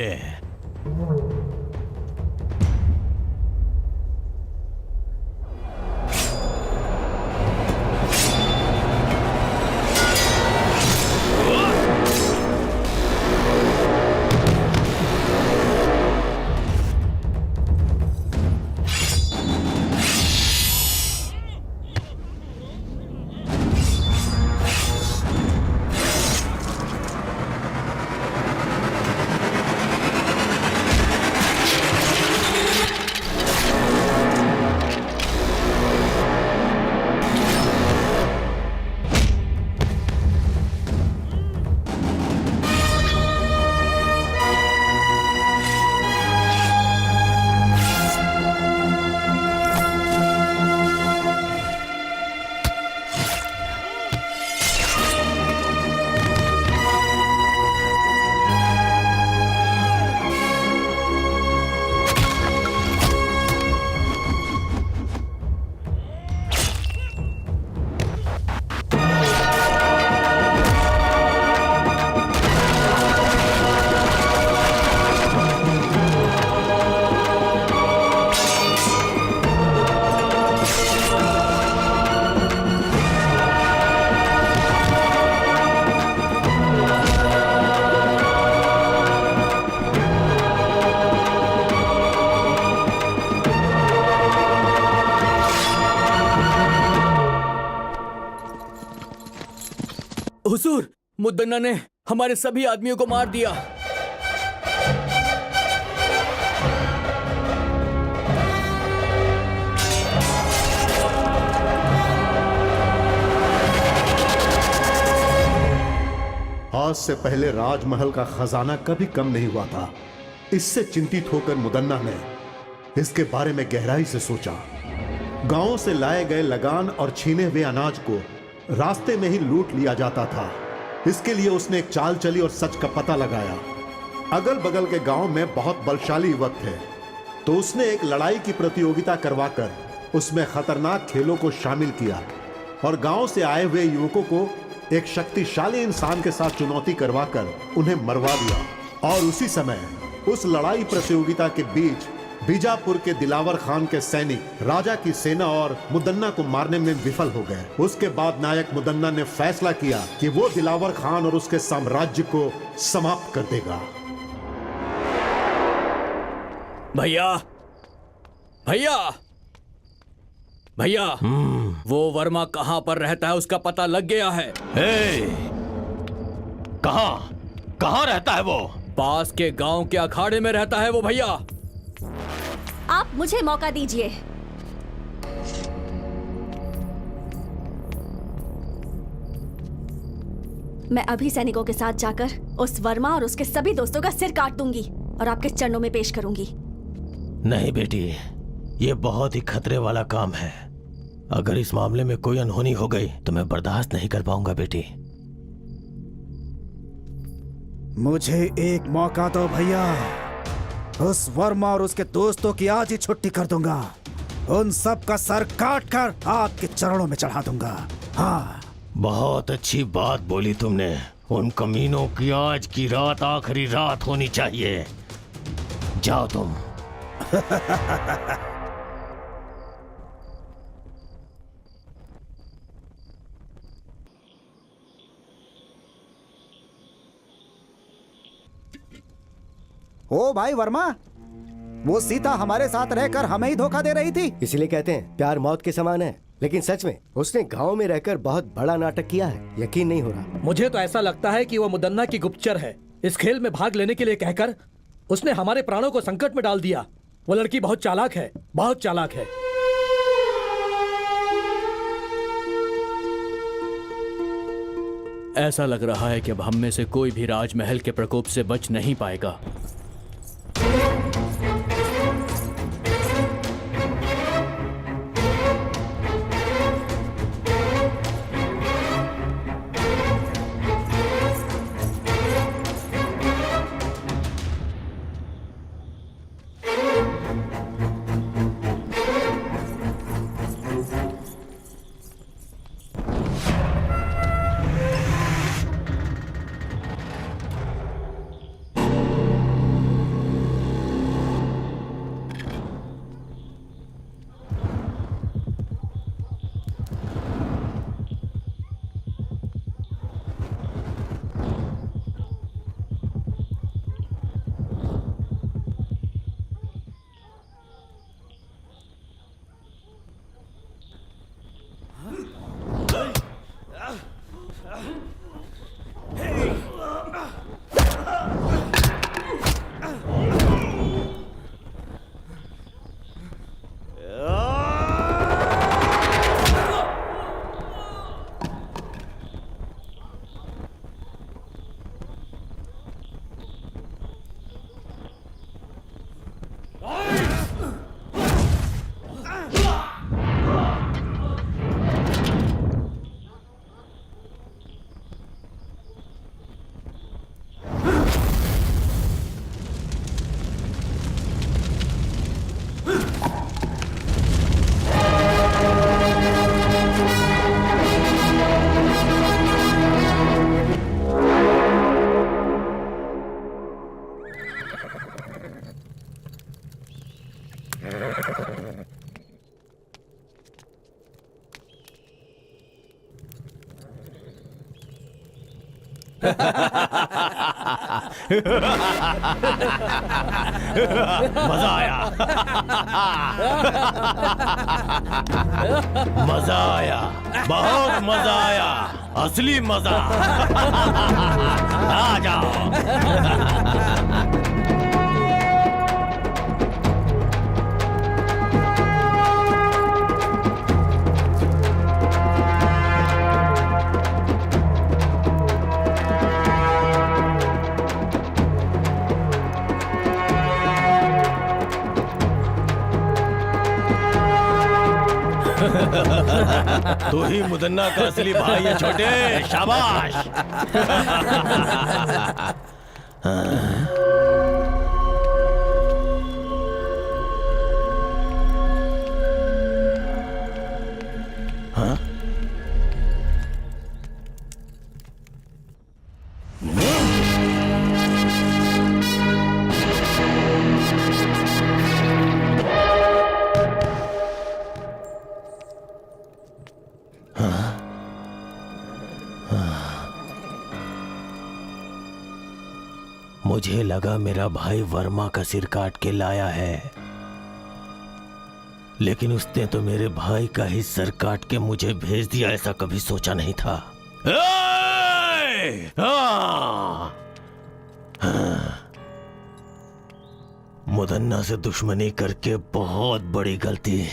हुजूर, मुद्दन्ना ने हमारे सभी आदमियों को मार दिया। आज से पहले राजमहल का खजाना कभी कम नहीं हुआ था। इससे चिंतित होकर मुदन्ना ने इसके बारे में गहराई से सोचा। गांवों से लाए गए लगान और छीने हुए अनाज को रास्ते में ही लूट लिया जाता था। इसके लिए उसने एक चाल चली और सच का पता लगाया। अगल बगल के गांव में बहुत बलशाली युवक थे, तो उसने एक लड़ाई की प्रतियोगिता करवाकर उसमें खतरनाक खेलों को शामिल किया और गांव से आए हुए युवकों को एक शक्तिशाली इंसान के साथ चुनौती करवाकर उन्हें मरवा दिया। और उसी समय उस लड़ाई प्रतियोगिता के बीच बीजापुर के दिलावर खान के सैनिक राजा की सेना और मुदन्ना को मारने में विफल हो गए। उसके बाद नायक मुदन्ना ने फैसला किया कि वो दिलावर खान और उसके साम्राज्य को समाप्त कर देगा। भैया, भैया, भैया, वो वर्मा कहाँ पर रहता है उसका पता लग गया है। कहाँ रहता है वो? पास के गांव के अखाड़े में रहता है वो भैया। आप मुझे मौका दीजिए। मैं अभी सैनिकों के साथ जाकर उस वर्मा और उसके सभी दोस्तों का सिर काट दूंगी और आपके चरणों में पेश करूंगी। नहीं बेटी, ये बहुत ही खतरे वाला काम है। अगर इस मामले में कोई अनहोनी हो गई तो मैं बर्दाश्त नहीं कर पाऊंगा बेटी। मुझे एक मौका दो भैया। उस वर्मा और उसके दोस्तों की आज ही छुट्टी कर दूंगा। उन सब का सर काट कर आपके चरणों में चढ़ा दूंगा। हाँ, बहुत अच्छी बात बोली तुमने। उन कमीनों की आज की रात आखिरी रात होनी चाहिए। जाओ तुम। ओ भाई वर्मा, वो सीता हमारे साथ रहकर हमें ही धोखा दे रही थी। इसलिए कहते हैं प्यार मौत के समान है। लेकिन सच में उसने गांव में रहकर बहुत बड़ा नाटक किया है। यकीन नहीं हो रहा। मुझे तो ऐसा लगता है कि वो मुदन्ना की गुप्तचर है। इस खेल में भाग लेने के लिए कहकर उसने हमारे प्राणों को संकट में डाल दिया। वो लड़की बहुत चालाक है, बहुत चालाक है। ऐसा लग रहा है कि अब हम में से कोई भी राजमहल के प्रकोप से बच नहीं पाएगा। मजा आया। मजा आया, बहुत मजा आया, असली मजा। आ जाओ। तू ही मुदन्ना का असली भाई है छोटे, शाबाश। हाँ? मुझे लगा मेरा भाई वर्मा का सिर काट के लाया है, लेकिन उसने तो मेरे भाई का ही सर काट के मुझे भेज दिया। ऐसा कभी सोचा नहीं था। मुदन्ना से दुश्मनी करके बहुत बड़ी गलती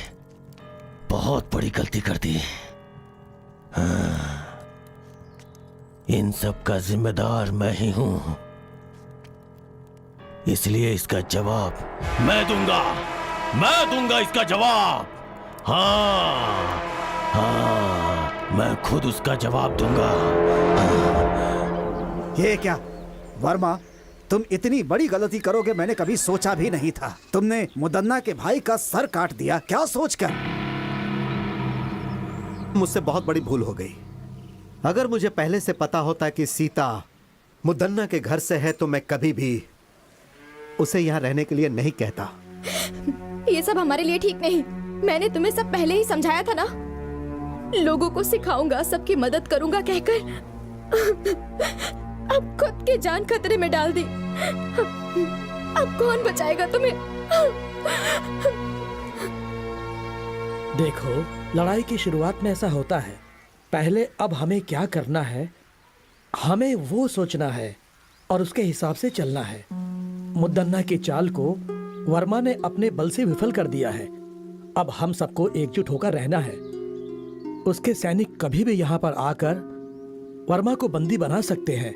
कर दी। इन सब का जिम्मेदार मैं ही हूं, इसलिए इसका जवाब मैं दूंगा इसका जवाब। हाँ, मैं खुद उसका जवाब दूंगा। ये क्या वर्मा, तुम इतनी बड़ी गलती करोगे मैंने कभी सोचा भी नहीं था। तुमने मुदन्ना के भाई का सर काट दिया, क्या सोचकर? मुझसे बहुत बड़ी भूल हो गई। अगर मुझे पहले से पता होता कि सीता मुदन्ना के घर से है तो मैं कभी भी उसे यहाँ रहने के लिए नहीं कहता। ये सब हमारे लिए ठीक नहीं। मैंने तुम्हें सब पहले ही समझाया था ना। लोगों को सिखाऊंगा, सबकी मदद करूंगा कहकर अब खुद की जान खतरे में डाल दी। अब कौन बचाएगा तुम्हें? देखो, लड़ाई की शुरुआत में ऐसा होता है। पहले अब हमें क्या करना है, हमें वो सोचना है और उसके हिसाब से चलना है। मुदन्ना की चाल को वर्मा ने अपने बल से विफल कर दिया है। अब हम सबको एकजुट होकर रहना है। उसके सैनिक कभी भी यहाँ पर आकर वर्मा को बंदी बना सकते हैं।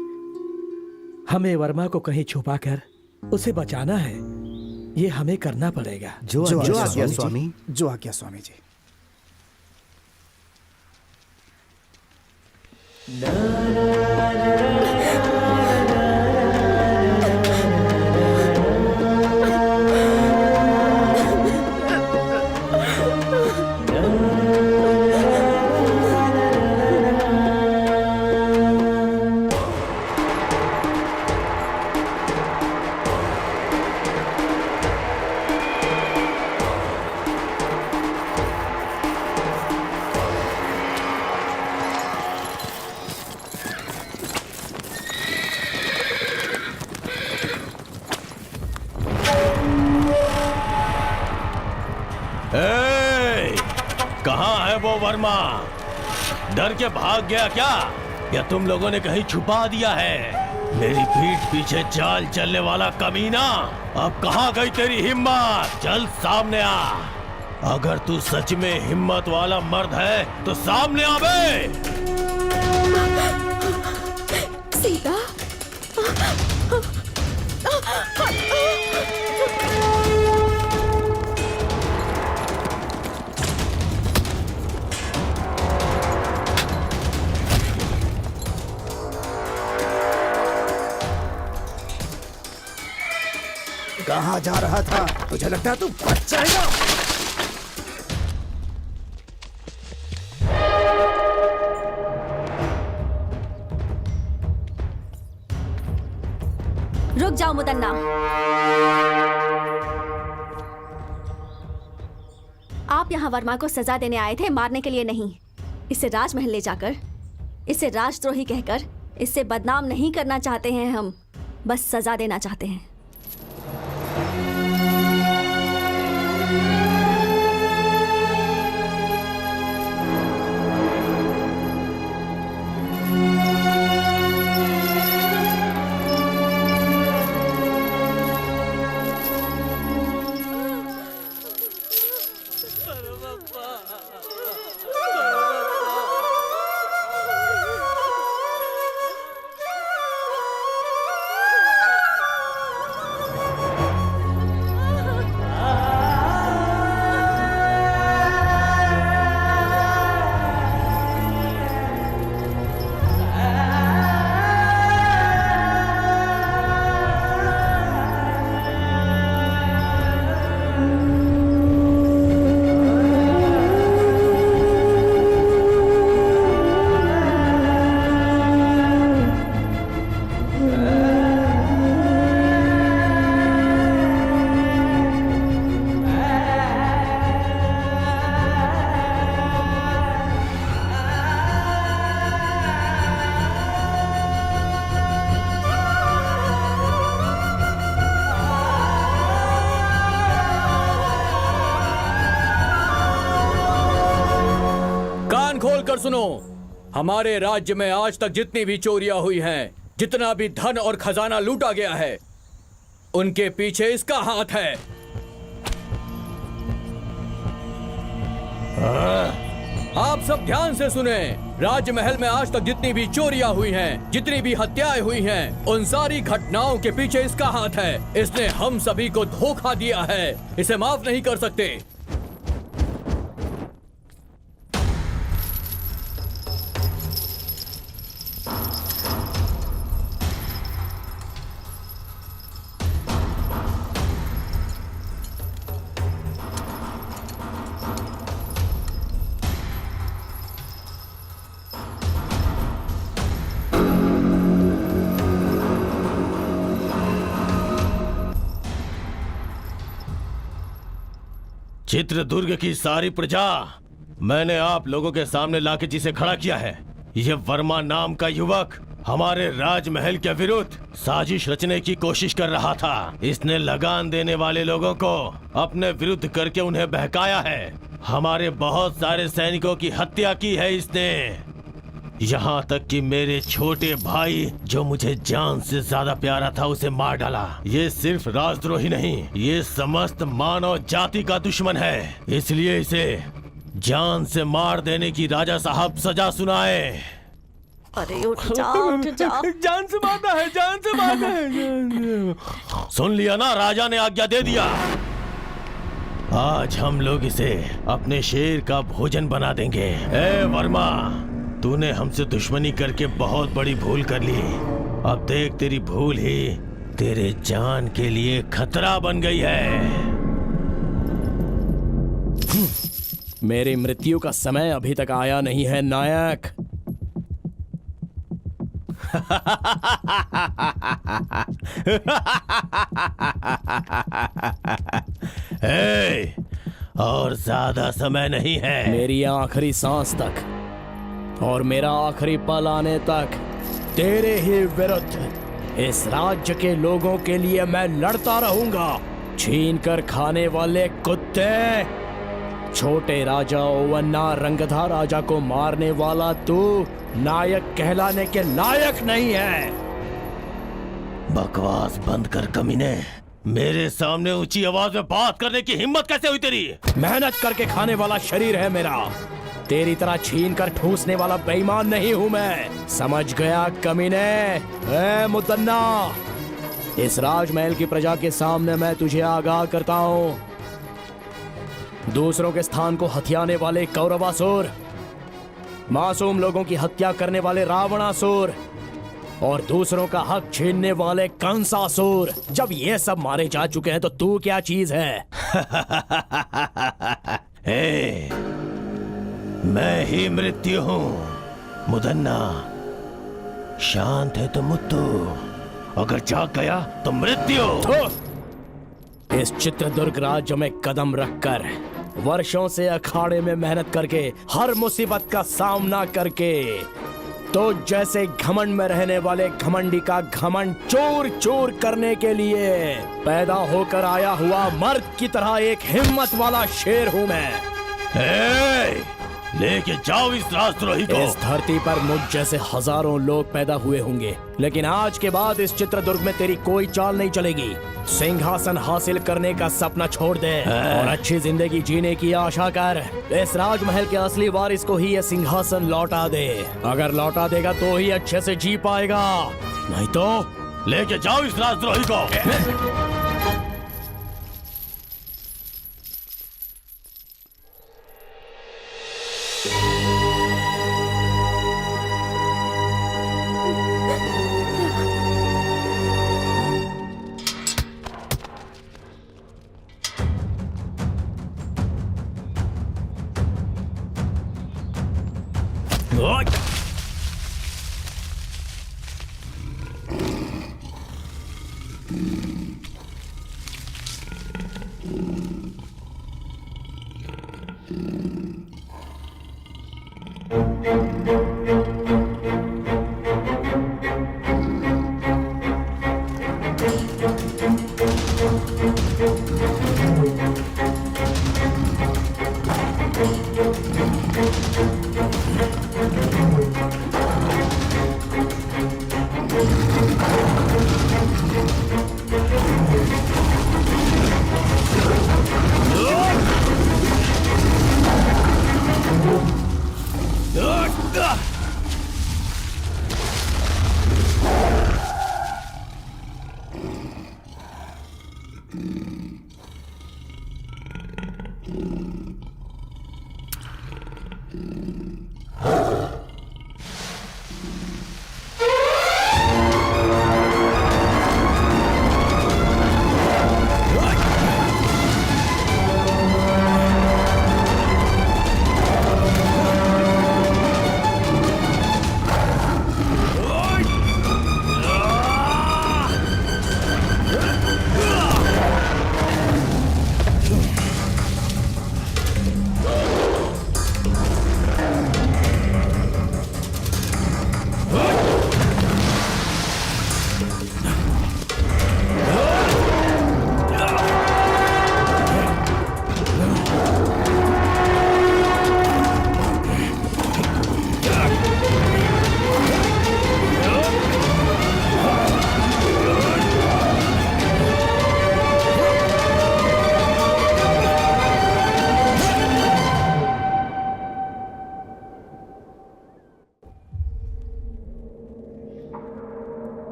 हमें वर्मा को कहीं छुपाकर उसे बचाना है। ये हमें करना पड़ेगा। जो आज्ञा स्वामी। जो आज्ञा स्वामी जी। कहाँ है वो वर्मा? डर के भाग गया क्या, या तुम लोगों ने कहीं छुपा दिया है? मेरी पीठ पीछे चाल चलने वाला कमीना, अब कहाँ गई तेरी हिम्मत? चल सामने आ। अगर तू सच में हिम्मत वाला मर्द है तो सामने आ बे। सीता, कहाँ जा रहा था? तुझे लगता है तू बच जाएगा? रुक जाओ मुदन्ना। आप यहाँ वर्मा को सजा देने आए थे, मारने के लिए नहीं। इसे राजमहल ले जाकर इसे राजद्रोही कहकर इससे बदनाम नहीं करना चाहते हैं हम, बस सजा देना चाहते हैं। खोल कर सुनो, हमारे राज्य में आज तक जितनी भी चोरियां हुई हैं, जितना भी धन और खजाना लूटा गया है, उनके पीछे इसका हाथ है। आप सब ध्यान से सुने, राजमहल में आज तक जितनी भी चोरियां हुई हैं, जितनी भी हत्याएं हुई हैं, उन सारी घटनाओं के पीछे इसका हाथ है। इसने हम सभी को धोखा दिया है, इसे माफ नहीं कर सकते। चित्रदुर्ग की सारी प्रजा मैंने आप लोगों के सामने लाके जिसे खड़ा किया है, ये वर्मा नाम का युवक हमारे राजमहल के विरुद्ध साजिश रचने की कोशिश कर रहा था। इसने लगान देने वाले लोगों को अपने विरुद्ध करके उन्हें बहकाया है। हमारे बहुत सारे सैनिकों की हत्या की है इसने, यहाँ तक कि मेरे छोटे भाई जो मुझे जान से ज्यादा प्यारा था उसे मार डाला। ये सिर्फ राजद्रोही नहीं, ये समस्त मानव जाति का दुश्मन है। इसलिए इसे जान से मार देने की राजा साहब सजा सुनाए। अरे उठ जाओ, उठ जाओ। जान से मारना है, जान से मारना है। सुन लिया ना, राजा ने आज्ञा दे दिया। आज हम लोग इसे अपने शेर का भोजन बना देंगे। ए वर्मा, तूने हमसे दुश्मनी करके बहुत बड़ी भूल कर ली। अब देख, तेरी भूल ही तेरे जान के लिए खतरा बन गई है। मेरी मृत्यु का समय अभी तक आया नहीं है नायक। और ज्यादा समय नहीं है। मेरी आखिरी सांस तक और मेरा आखिरी पल आने तक तेरे ही विरुद्ध इस राज्य के लोगों के लिए मैं लड़ता रहूंगा। छीन कर खाने वाले कुत्ते, छोटे राजा ओवन्ना रंगधा राजा को मारने वाला तू नायक कहलाने के लायक नहीं है। बकवास बंद कर कमीने। मेरे सामने ऊंची आवाज में बात करने की हिम्मत कैसे हुई तेरी? मेहनत करके खाने वाला शरीर है मेरा, तेरी तरह छीन कर ठूसने वाला बेईमान नहीं हूं मैं। समझ गया कमीने? ए मुदन्ना, इस राजमहल की प्रजा के सामने मैं तुझे आगाह करता हूं, दूसरों के स्थान को हथियाने वाले कौरवासुर, मासूम लोगों की हत्या करने वाले रावणासुर और दूसरों का हक छीनने वाले कंसासुर, जब ये सब मारे जा चुके हैं तो तू क्या चीज है? मैं ही मृत्यु हूँ। मुदन्ना, शांत है तो मुत्तु, अगर जाग गया तो मृत्यु। इस चित्रदुर्ग राज्य में कदम रखकर, वर्षों से अखाड़े में मेहनत करके, हर मुसीबत का सामना करके तो जैसे घमंड में रहने वाले घमंडी का घमंड चूर चूर करने के लिए पैदा होकर आया हुआ मर्द की तरह एक हिम्मत वाला शेर हूँ मैं। लेके जाओ इस राजद्रोही को। इस धरती पर मुझ जैसे हजारों लोग पैदा हुए होंगे, लेकिन आज के बाद इस चित्रदुर्ग में तेरी कोई चाल नहीं चलेगी। सिंहासन हासिल करने का सपना छोड़ दे और अच्छी जिंदगी जीने की आशा कर। इस राजमहल के असली वारिस को ही यह सिंहासन लौटा दे। अगर लौटा देगा तो ही अच्छे से जी पाएगा, नहीं तो लेके जाओ इस राजद्रोही को।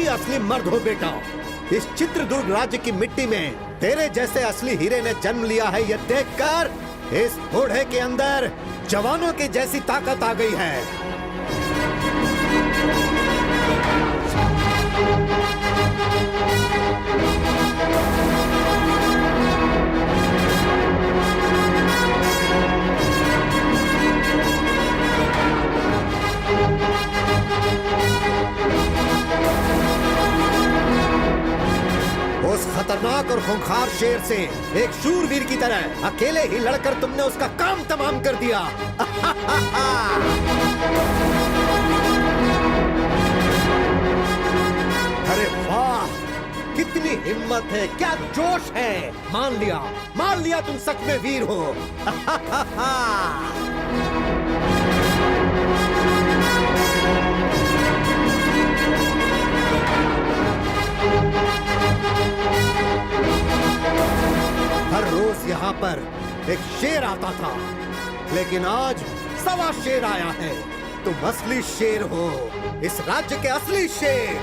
असली मर्द हो बेटा। इस चित्रदुर्ग राज्य की मिट्टी में तेरे जैसे असली हीरे ने जन्म लिया है, ये देखकर इस बूढ़े के अंदर जवानों की जैसी ताकत आ गई है। उस खतरनाक और खूंखार शेर से एक शूरवीर की तरह अकेले ही लड़कर तुमने उसका काम तमाम कर दिया। अरे वाह, कितनी हिम्मत है, क्या जोश है। मान लिया तुम सच में वीर हो। हर रोज यहाँ पर एक शेर आता था, लेकिन आज सवा शेर आया है। तुम असली शेर हो, इस राज्य के असली शेर।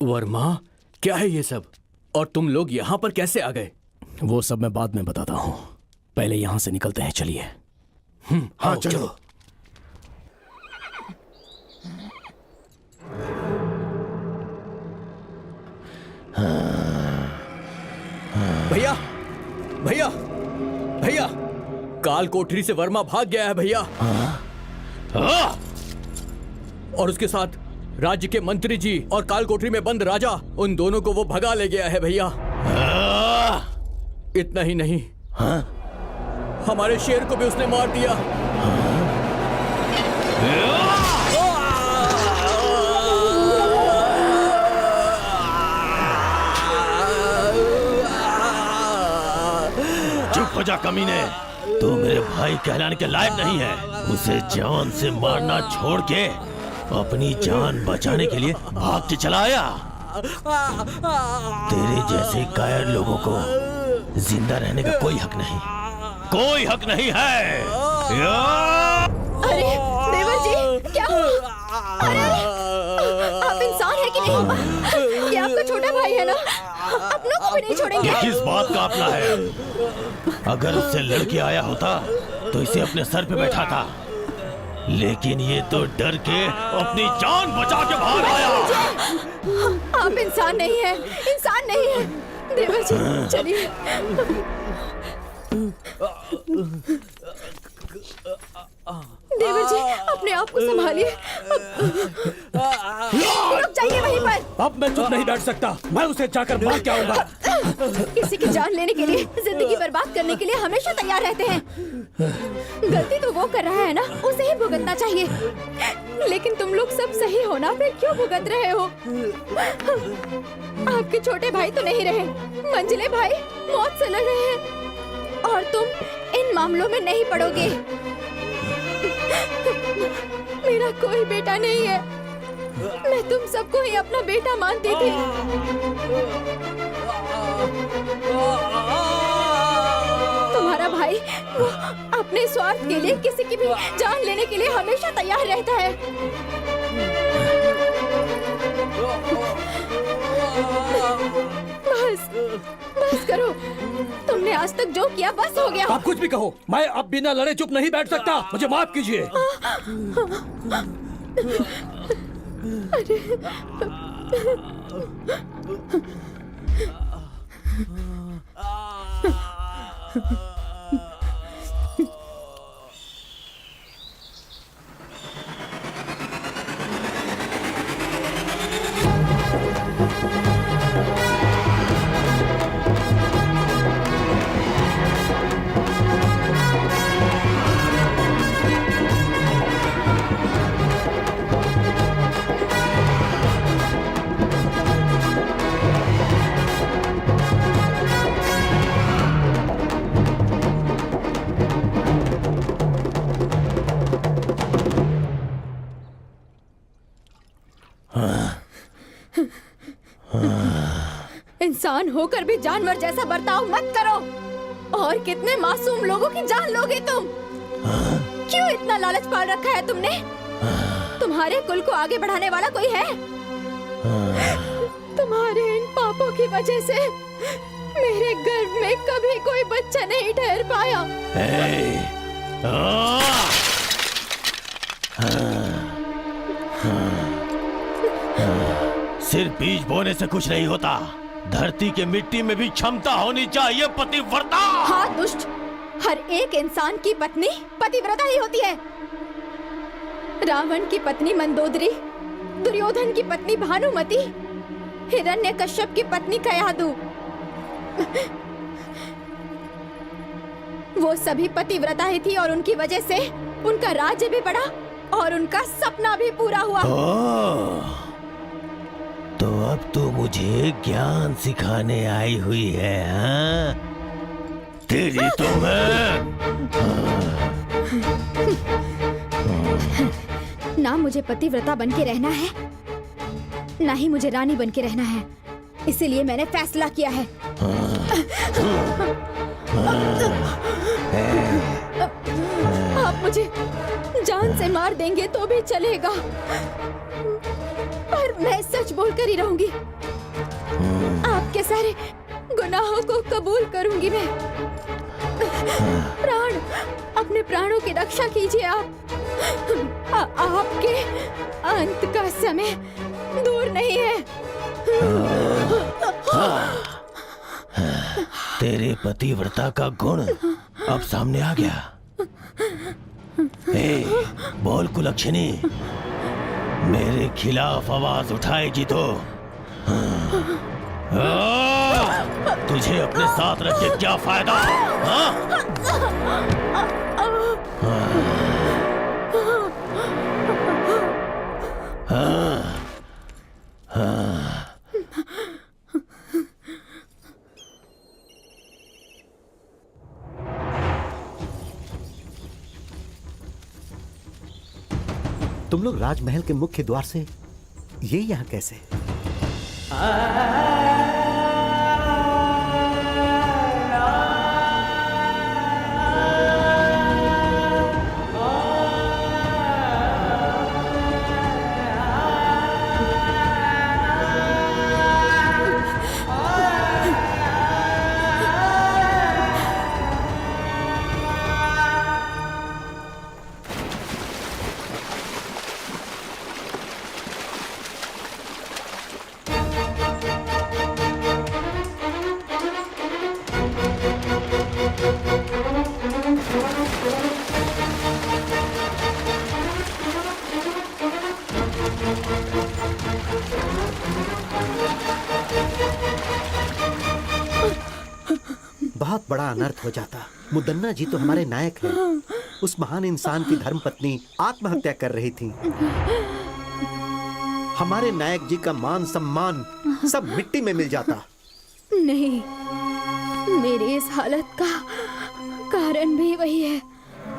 वर्मा, क्या है ये सब? और तुम लोग यहाँ पर कैसे आ गए? वो सब मैं बाद में बताता हूँ, पहले यहाँ से निकलते हैं, चलिए। हाँ चलो। भैया, भैया, भैया, काल कोठरी से वर्मा भाग गया है भैया। और उसके साथ राज्य के मंत्री जी और काल कोठरी में बंद राजा, उन दोनों को वो भगा ले गया है भैया। इतना ही नहीं, हमारे शेर को भी उसने मार दिया। चुप हो जा कमीने, तू मेरे भाई कहलाने के लायक नहीं है। उसे जान से मारना छोड़ के अपनी जान बचाने के लिए भाग के चला आया। तेरे जैसे कायर लोगों को जिंदा रहने का कोई हक नहीं, कोई हक नहीं है। अरे देवर जी, क्या हुआ? अरे आप इंसान है कि नहीं? ये आपका छोटा भाई है ना, अपनों को भी नहीं छोड़ेंगे। ये किस बात का अपना है? अगर उससे लड़के आया होता तो इसे अपने सर पे बैठा था, लेकिन ये तो डर के अपनी जान बचा के भाग आया। आप इंसान नहीं है, इंसान नहीं है। देवर जी चलिए। देवर जी अपने आप को संभालिए। रुक जाइए वहीं पर। अब मैं चुप नहीं बैठ सकता, मैं उसे जाकर मार के आऊंगा। किसी की जान लेने के लिए, जिंदगी बर्बाद करने के लिए हमेशा तैयार रहते हैं। गलती तो वो कर रहा है ना, उसे ही भुगतना चाहिए। लेकिन तुम लोग सब सही हो ना, फिर क्यों भुगत रहे हो? आपके छोटे भाई तो नहीं रहे, मंझले भाई मौत से लड़ रहे हैं, और तुम इन मामलों में नहीं पड़ोगे। मेरा कोई बेटा नहीं है, मैं तुम सबको ही अपना बेटा मानती थी। तुम्हारा भाई वो अपने स्वार्थ के लिए किसी की भी जान लेने के लिए हमेशा तैयार रहता है। बस बस करो, तुमने आज तक जो किया बस हो गया। आप कुछ भी कहो, मैं अब बिना लड़े चुप नहीं बैठ सकता, मुझे माफ कीजिए। इंसान होकर भी जानवर जैसा बर्ताव मत करो। और कितने मासूम लोगों की जान लोगे तुम? क्यों इतना लालच पाल रखा है तुमने? तुम्हारे कुल को आगे बढ़ाने वाला कोई है? तुम्हारे इन पापों की वजह से मेरे गर्भ में कभी कोई बच्चा नहीं ठहर पाया। सिर्फ बीज बोने से कुछ नहीं होता, धरती के मिट्टी में भी क्षमता होनी चाहिए पतिव्रता। हाँ दुष्ट, हर एक इंसान की पत्नी पतिव्रता ही होती है। रावण की पत्नी मंदोदरी, दुर्योधन की पत्नी भानुमति, हिरण्यकश्यप की पत्नी कयादु, वो सभी पतिव्रता ही थी, और उनकी वजह से उनका राज्य भी बढ़ा और उनका सपना भी पूरा हुआ। तो अब तो मुझे ज्ञान सिखाने आई हुई है, हाँ? तेरी तो मैं ना मुझे पतिव्रता बन के रहना है, ना ही मुझे रानी बन के रहना है। इसीलिए मैंने फैसला किया है। आप मुझे जान से मार देंगे तो भी चलेगा, पर मैं सच बोलकर ही रहूंगी। आपके सारे गुनाहों को कबूल करूंगी मैं। अपने प्राणों की रक्षा कीजिए आप। आपके अंत का समय दूर नहीं है। तेरे पतिव्रता का गुण अब सामने आ गया। बोल कुलक्षणी, मेरे खिलाफ आवाज उठाएगी तो तुझे अपने साथ रख के क्या फायदा? तुम लोग राजमहल के मुख्य द्वार से ये यहाँ कैसे? बहुत बड़ा अनर्थ हो जाता। मुदन्ना जी तो हमारे नायक हैं। उस महान इंसान की धर्मपत्नी आत्महत्या कर रही थी। हमारे नायक जी का मान सम्मान सब मिट्टी में मिल जाता। नहीं, मेरी इस हालत का कारण भी वही है।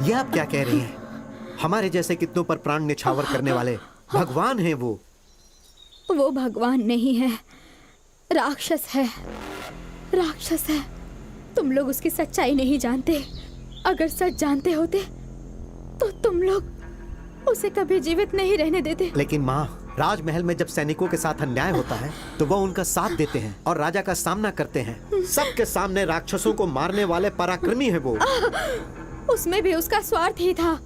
ये आप क्या कह रही हैं? हमारे जैसे कितनों पर प्राण न्यौछावर करने वाले भगवान हैं वो। वो भगवान नहीं है, राक्षस है। राक्षस है। तुम लोग उसकी सच्चाई नहीं जानते। अगर सच जानते होते तो तुम लोग उसे कभी जीवित नहीं रहने देते। लेकिन माँ, राजमहल में जब सैनिकों के साथ अन्याय होता है तो वो उनका साथ देते हैं और राजा का सामना करते हैं। सबके सामने राक्षसों को मारने वाले पराक्रमी है वो। उसमें भी उसका स्वार्थ ही था।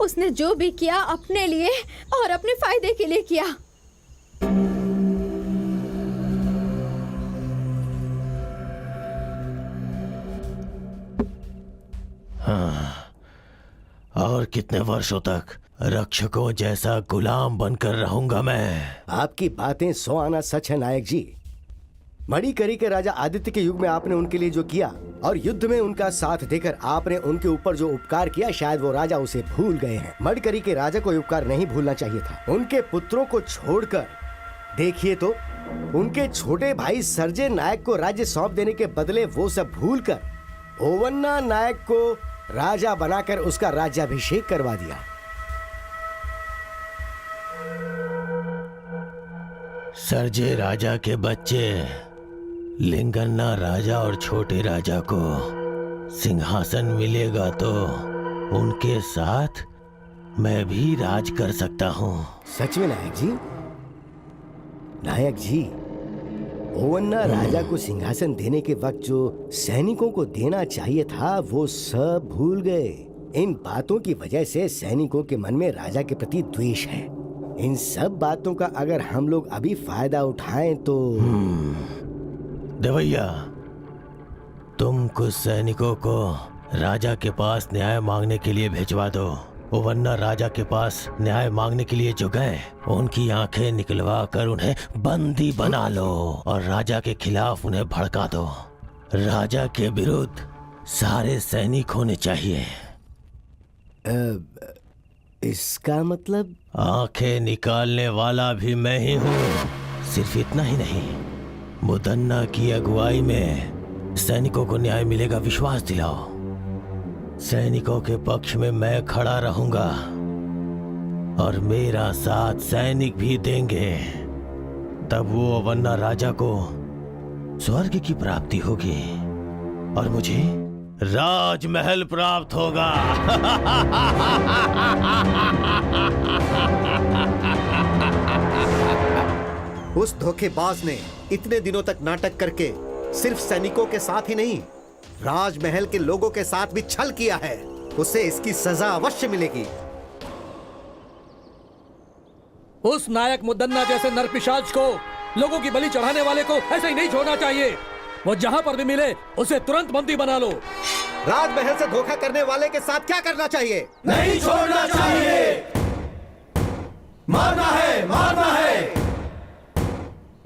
उसने जो भी किया अपने लिए और अपने फायदे के लिए किया। और कितने वर्षों तक रक्षकों जैसा गुलाम बनकर रहूंगा मैं? आपकी बातें 100 आना सच है नायक जी। मणिकरी के राजा आदित्य के युग में आपने उनके लिए जो किया और युद्ध में उनका साथ देकर आपने उनके ऊपर जो उपकार किया, शायद वो राजा उसे भूल गए हैं। मणिकरी के राजा को उपकार नहीं भूलना चाहिए था। उनके पुत्रों को छोड़कर देखिए तो उनके छोटे भाई सर्जे नायक को राज्य सौंप देने के बदले वो सब भूलकर ओवन्ना नायक को राजा बनाकर उसका राज्याभिषेक करवा दिया। सर्जे राजा के बच्चे लिंगन्ना राजा और छोटे राजा को सिंहासन मिलेगा तो उनके साथ मैं भी राज कर सकता हूँ। सच में नायक जी? नायक जी, ओवन्ना राजा को सिंहासन देने के वक्त जो सैनिकों को देना चाहिए था वो सब भूल गए। इन बातों की वजह से सैनिकों के मन में राजा के प्रति द्वेष है। इन सब बातों का अगर हम लोग अभी फायदा उठाएं तो देवैया, तुम कुछ सैनिकों को राजा के पास न्याय मांगने के लिए भिजवा दो। ओवन्ना राजा के पास न्याय मांगने के लिए जो गए उनकी आंखें निकलवा कर उन्हें बंदी बना लो और राजा के खिलाफ उन्हें भड़का दो। राजा के विरुद्ध सारे सैनिक होने चाहिए। इसका मतलब? आंखें निकालने वाला भी मैं ही हूँ। सिर्फ इतना ही नहीं, मुदन्ना की अगुवाई में सैनिकों को न्याय मिलेगा, विश्वास दिलाओ। सैनिकों के पक्ष में मैं खड़ा रहूंगा और मेरा साथ सैनिक भी देंगे। तब वो ओवन्ना राजा को स्वर्ग की प्राप्ति होगी और मुझे राजमहल प्राप्त होगा। उस धोखेबाज ने इतने दिनों तक नाटक करके सिर्फ सैनिकों के साथ ही नहीं, राजमहल के लोगों के साथ भी छल किया है। उसे इसकी सजा अवश्य मिलेगी। उस नायक मुदन्ना जैसे नरपिशाच को, लोगों की बलि चढ़ाने वाले को ऐसे ही नहीं छोड़ना चाहिए। वो जहां पर भी मिले उसे तुरंत बंदी बना लो। राजमहल से धोखा करने वाले के साथ क्या करना चाहिए? नहीं छोड़ना चाहिए। मारना है, मारना है।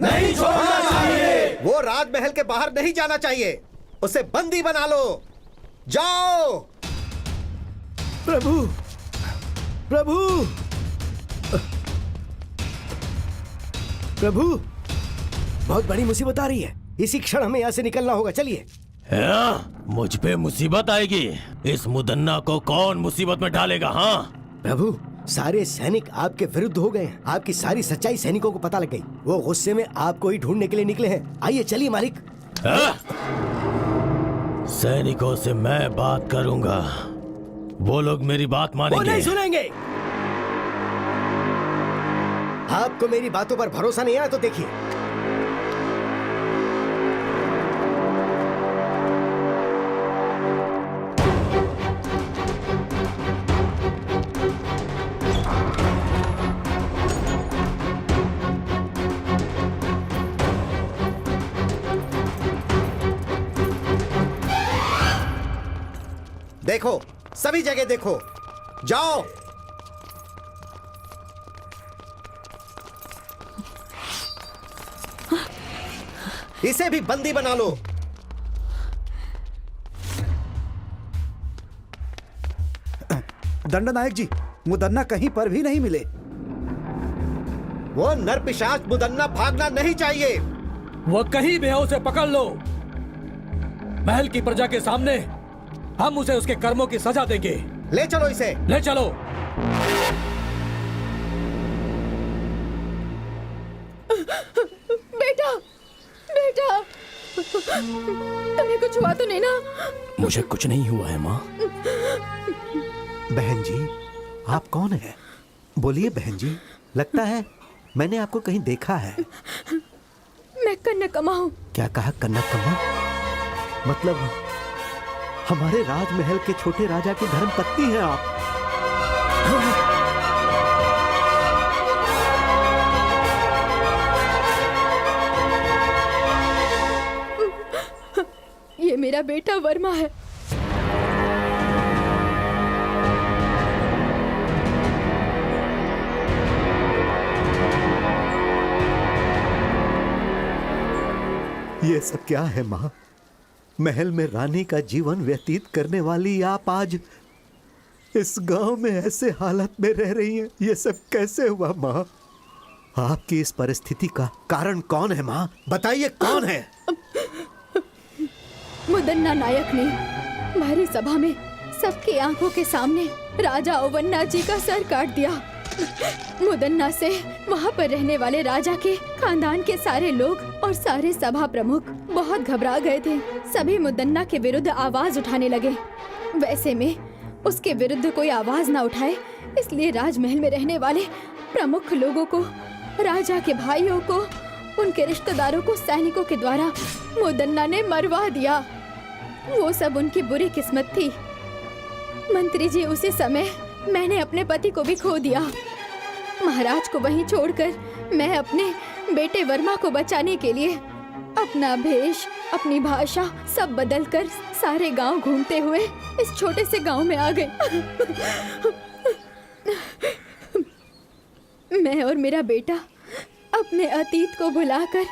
नहीं छोड़ना चाहिए। वो राजमहल के बाहर नहीं जाना चाहिए। उसे बंदी बना लो। जाओ। प्रभु, प्रभु, प्रभु, बहुत बड़ी मुसीबत आ रही है। इसी क्षण हमें यहाँ से निकलना होगा। चलिए। मुझ पे मुसीबत आएगी? इस मुदन्ना को कौन मुसीबत में डालेगा? हाँ प्रभु, सारे सैनिक आपके विरुद्ध हो गए हैं। आपकी सारी सच्चाई सैनिकों को पता लग गई। वो गुस्से में आपको ही ढूंढने के लिए निकले हैं। आइए चलिए मालिक। सैनिकों से मैं बात करूंगा। वो लोग मेरी बात मानेंगे? वो नहीं सुनेंगे। आपको मेरी बातों पर भरोसा नहीं है तो देखिए। देखो, सभी जगह देखो। जाओ। इसे भी बंदी बना लो। दंडनायक जी, मुदन्ना कहीं पर भी नहीं मिले। वो नरपिशाच मुदन्ना भागना नहीं चाहिए। वो कहीं भी है, उसे पकड़ लो। महल की प्रजा के सामने हम उसे उसके कर्मों की सजा देंगे। ले चलो इसे। ले चलो। बेटा, बेटा, तुम्हें कुछ हुआ तो नहीं ना? मुझे कुछ नहीं हुआ है माँ। बहन जी, आप कौन है? बोलिए बहन जी। लगता है मैंने आपको कहीं देखा है। मैं कन्नकम्मा हूँ। क्या कहा? कन्नकम्मा? मतलब हमारे राजमहल के छोटे राजा की धर्मपत्नी हैं आप। ये मेरा बेटा वर्मा है। ये सब क्या है माँ? महल में रानी का जीवन व्यतीत करने वाली आप आज इस गांव में ऐसे हालत में रह रही हैं। ये सब कैसे हुआ माँ? आपकी इस परिस्थिति का कारण कौन है माँ? बताइए कौन है? मुदन्ना नायक ने हमारी सभा में सबकी आंखों के सामने राजा ओवन्ना जी का सर काट दिया। मुदन्ना से वहाँ पर रहने वाले राजा के खानदान के सारे लोग और सारे सभा प्रमुख बहुत घबरा गए थे। सभी मुदन्ना के विरुद्ध आवाज उठाने लगे। वैसे में उसके विरुद्ध कोई आवाज ना उठाए, इसलिए राजमहल में रहने वाले प्रमुख लोगों को, राजा के भाइयों को, उनके रिश्तेदारों को सैनिकों के द्वारा मुदन्ना ने मरवा दिया। वो सब उनकी बुरी किस्मत थी। मंत्री जी, उसी समय मैंने अपने पति को भी खो दिया। महाराज को वहीं छोड़कर मैं अपने बेटे वर्मा को बचाने के लिए अपना भेष, अपनी भाषा सब बदलकर सारे गांव घूमते हुए इस छोटे से गांव में आ गई। मैं और मेरा बेटा अपने अतीत को भुलाकर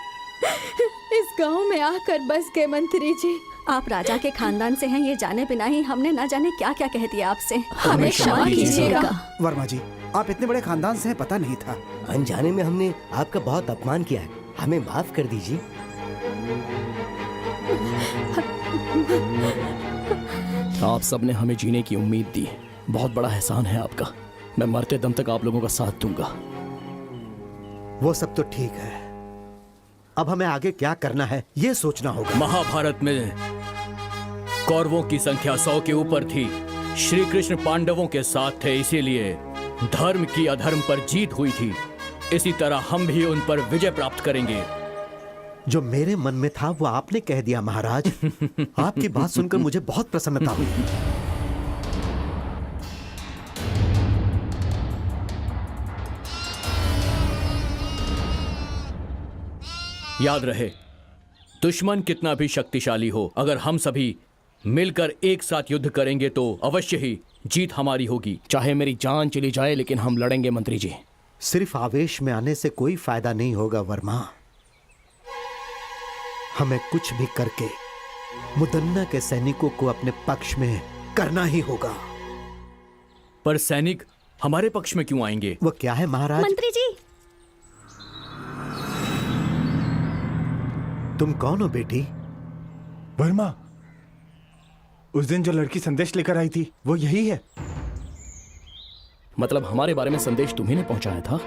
इस गांव में आकर बस गए। मंत्री जी, आप राजा के खानदान से हैं ये जाने बिना ही हमने न जाने क्या क्या कह दिया आपसे। हमें क्षमा कीजिएगा। वर्मा जी, आप इतने बड़े खानदान से हैं, पता नहीं था। अनजाने में हमने आपका बहुत अपमान किया है। हमें माफ कर दीजिए। आप सबने हमें जीने की उम्मीद दी, बहुत बड़ा एहसान है आपका। मैं मरते दम तक आप लोगों का साथ दूंगा। वो सब तो ठीक है, अब हमें आगे क्या करना है ये सोचना होगा। महाभारत में कौरवों की संख्या 100 के ऊपर थी। श्री कृष्ण पांडवों के साथ थे, इसीलिए धर्म की अधर्म पर जीत हुई थी। इसी तरह हम भी उन पर विजय प्राप्त करेंगे। जो मेरे मन में था वो आपने कह दिया महाराज। आपकी बात सुनकर मुझे बहुत प्रसन्नता हुई। याद रहे, दुश्मन कितना भी शक्तिशाली हो, अगर हम सभी मिलकर एक साथ युद्ध करेंगे तो अवश्य ही जीत हमारी होगी। चाहे मेरी जान चली जाए लेकिन हम लड़ेंगे मंत्री जी। सिर्फ आवेश में आने से कोई फायदा नहीं होगा वर्मा। हमें कुछ भी करके मुदन्ना के सैनिकों को अपने पक्ष में करना ही होगा। पर सैनिक हमारे पक्ष में क्यों आएंगे? वो क्या है महाराज? मंत्री जी, तुम कौन हो बेटी? वर्मा, उस दिन जो लड़की संदेश लेकर आई थी वो यही है। मतलब हमारे बारे में संदेश तुम्ही ने पहुंचाया था?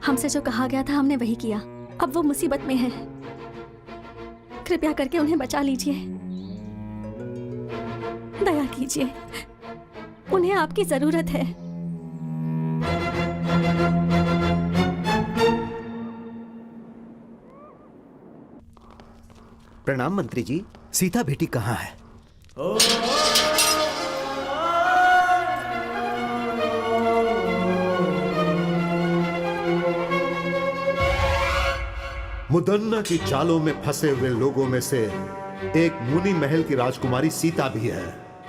हमसे जो कहा गया था हमने वही किया। अब वो मुसीबत में है, कृपया करके उन्हें बचा लीजिए। दया कीजिए, उन्हें आपकी जरूरत है। प्रणाम मंत्री जी। सीता बेटी कहाँ है? मुदन्ना की चालों में फंसे हुए लोगों में से एक मुनि महल की राजकुमारी सीता भी है।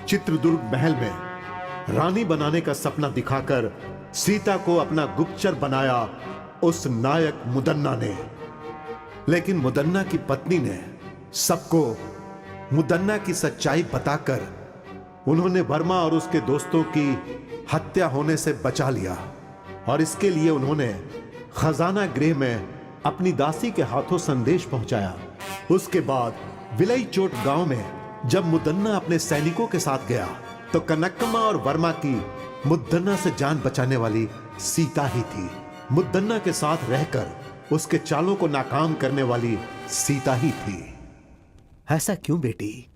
चित्रदुर्ग महल में रानी बनाने का सपना दिखाकर सीता को अपना गुप्तचर बनाया उस नायक मुदन्ना ने। लेकिन मुदन्ना की पत्नी ने सबको मुदन्ना की सच्चाई बताकर उन्होंने वर्मा और उसके दोस्तों की हत्या होने से बचा लिया। और इसके लिए उन्होंने खजाना गृह में अपनी दासी के हाथों संदेश पहुंचाया। उसके बाद विलई चोट गांव में जब मुदन्ना अपने सैनिकों के साथ गया तो कनकम्मा और वर्मा की मुदन्ना से जान बचाने वाली सीता ही थी। मुदन्ना के साथ रहकर उसके चालों को नाकाम करने वाली सीता ही थी। ऐसा क्यों बेटी?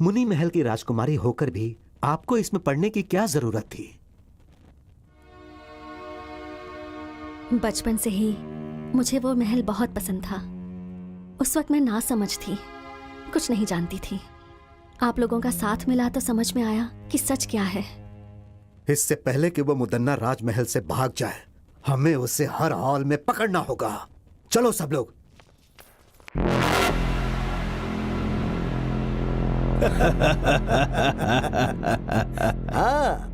मुनि महल की राजकुमारी होकर भी आपको इसमें पढ़ने की क्या जरूरत थी? बचपन से ही मुझे वो महल बहुत पसंद था। उस वक्त मैं ना समझ थी, कुछ नहीं जानती थी। आप लोगों का साथ मिला तो समझ में आया कि सच क्या है। इससे पहले कि वो मुदन्ना राजमहल से भाग जाए, हमें उसे हर हाल में पकड़ना होगा। चलो सब लोग। हाँ,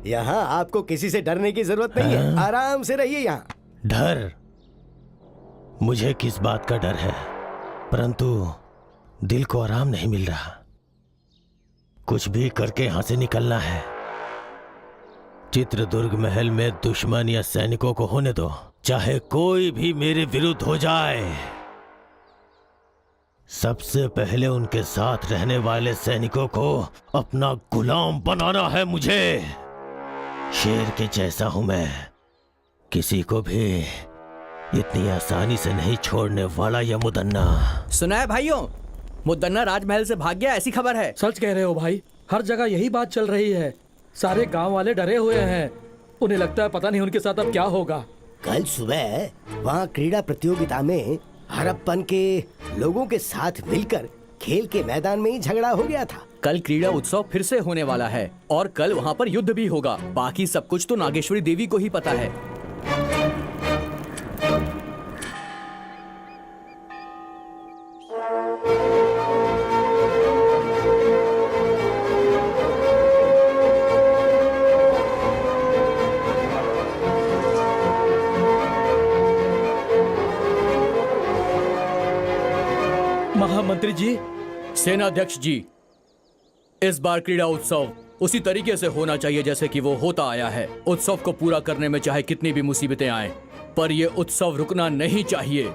यहाँ आपको किसी से डरने की जरूरत नहीं है। आराम से रहिए यहाँ। डर? मुझे किस बात का डर है, परंतु दिल को आराम नहीं मिल रहा। कुछ भी करके यहां से निकलना है। चित्रदुर्ग महल में दुश्मन या सैनिकों को होने दो, चाहे कोई भी मेरे विरुद्ध हो जाए। सबसे पहले उनके साथ रहने वाले सैनिकों को अपना गुलाम बनाना है मुझे। शेर के जैसा हूं मैं, किसी को भी इतनी आसानी से नहीं छोड़ने वाला यह मुदन्ना। सुना है भाइयों, मुदन्ना राजमहल से भाग गया, ऐसी खबर है। सच कह रहे हो भाई, हर जगह यही बात चल रही है। सारे गांव वाले डरे हुए हैं। उन्हें लगता है पता नहीं उनके साथ अब क्या होगा। कल सुबह वहाँ क्रीड़ा प्रतियोगिता में हड़प्पन के लोगों के साथ मिलकर खेल के मैदान में ही झगड़ा हो गया था। कल क्रीड़ा उत्सव फिर से होने वाला है और कल वहाँ पर युद्ध भी होगा। बाकी सब कुछ तो नागेश्वरी देवी को ही पता है। महामंत्री जी, सेनाध्यक्ष जी, इस बार क्रीड़ा उत्सव उसी तरीके से होना चाहिए जैसे कि वो होता आया है। उत्सव को पूरा करने में चाहे कितनी भी मुसीबतें आए, पर यह उत्सव रुकना नहीं चाहिए।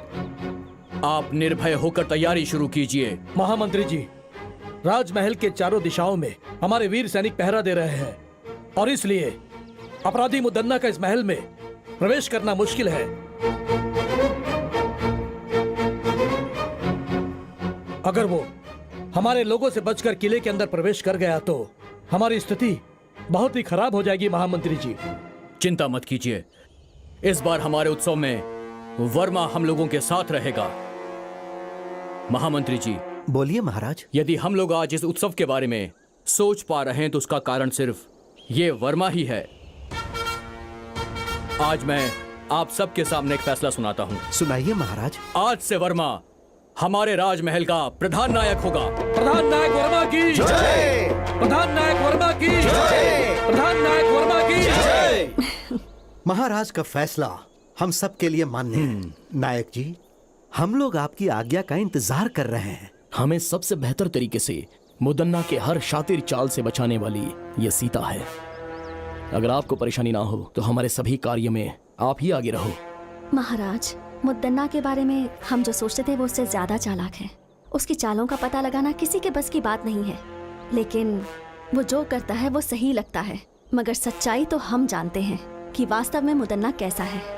आप निर्भय होकर तैयारी शुरू कीजिए। महामंत्री जी, राजमहल के चारों दिशाओं में हमारे वीर सैनिक पहरा दे रहे हैं और इसलिए अपराधी मुदन्ना का इस महल में प्रवेश करना मुश्किल है। अगर वो हमारे लोगों से बचकर किले के अंदर प्रवेश कर गया तो हमारी स्थिति बहुत ही खराब हो जाएगी महामंत्री जी। चिंता मत कीजिए, इस बार हमारे उत्सव में वर्मा हम लोगों के साथ रहेगा। महामंत्री जी, बोलिए महाराज। यदि हम लोग आज इस उत्सव के बारे में सोच पा रहे हैं तो उसका कारण सिर्फ ये वर्मा ही है। आज मैं आप सबके सामने एक फैसला सुनाता हूँ। सुनाइए महाराज। आज से वर्मा हमारे राजमहल का प्रधान नायक होगा। प्रधान नायक वर्मा की जय। प्रधान नायक वर्मा की जय। प्रधान नायक वर्मा की जय। महाराज का फैसला हम सब के लिए मान्य है। नायक जी, हम लोग आपकी आज्ञा का इंतजार कर रहे हैं। हमें सबसे बेहतर तरीके से मुदन्ना के हर शातिर चाल से बचाने वाली ये सीता है। अगर आपको परेशानी ना हो तो हमारे सभी कार्य में आप ही आगे रहो। महाराज, मुद्दन्ना के बारे में हम जो सोचते थे वो उससे ज्यादा चालाक है। उसकी चालों का पता लगाना किसी के बस की बात नहीं है, लेकिन वो जो करता है वो सही लगता है। मगर सच्चाई तो हम जानते हैं कि वास्तव में मुदन्ना कैसा है।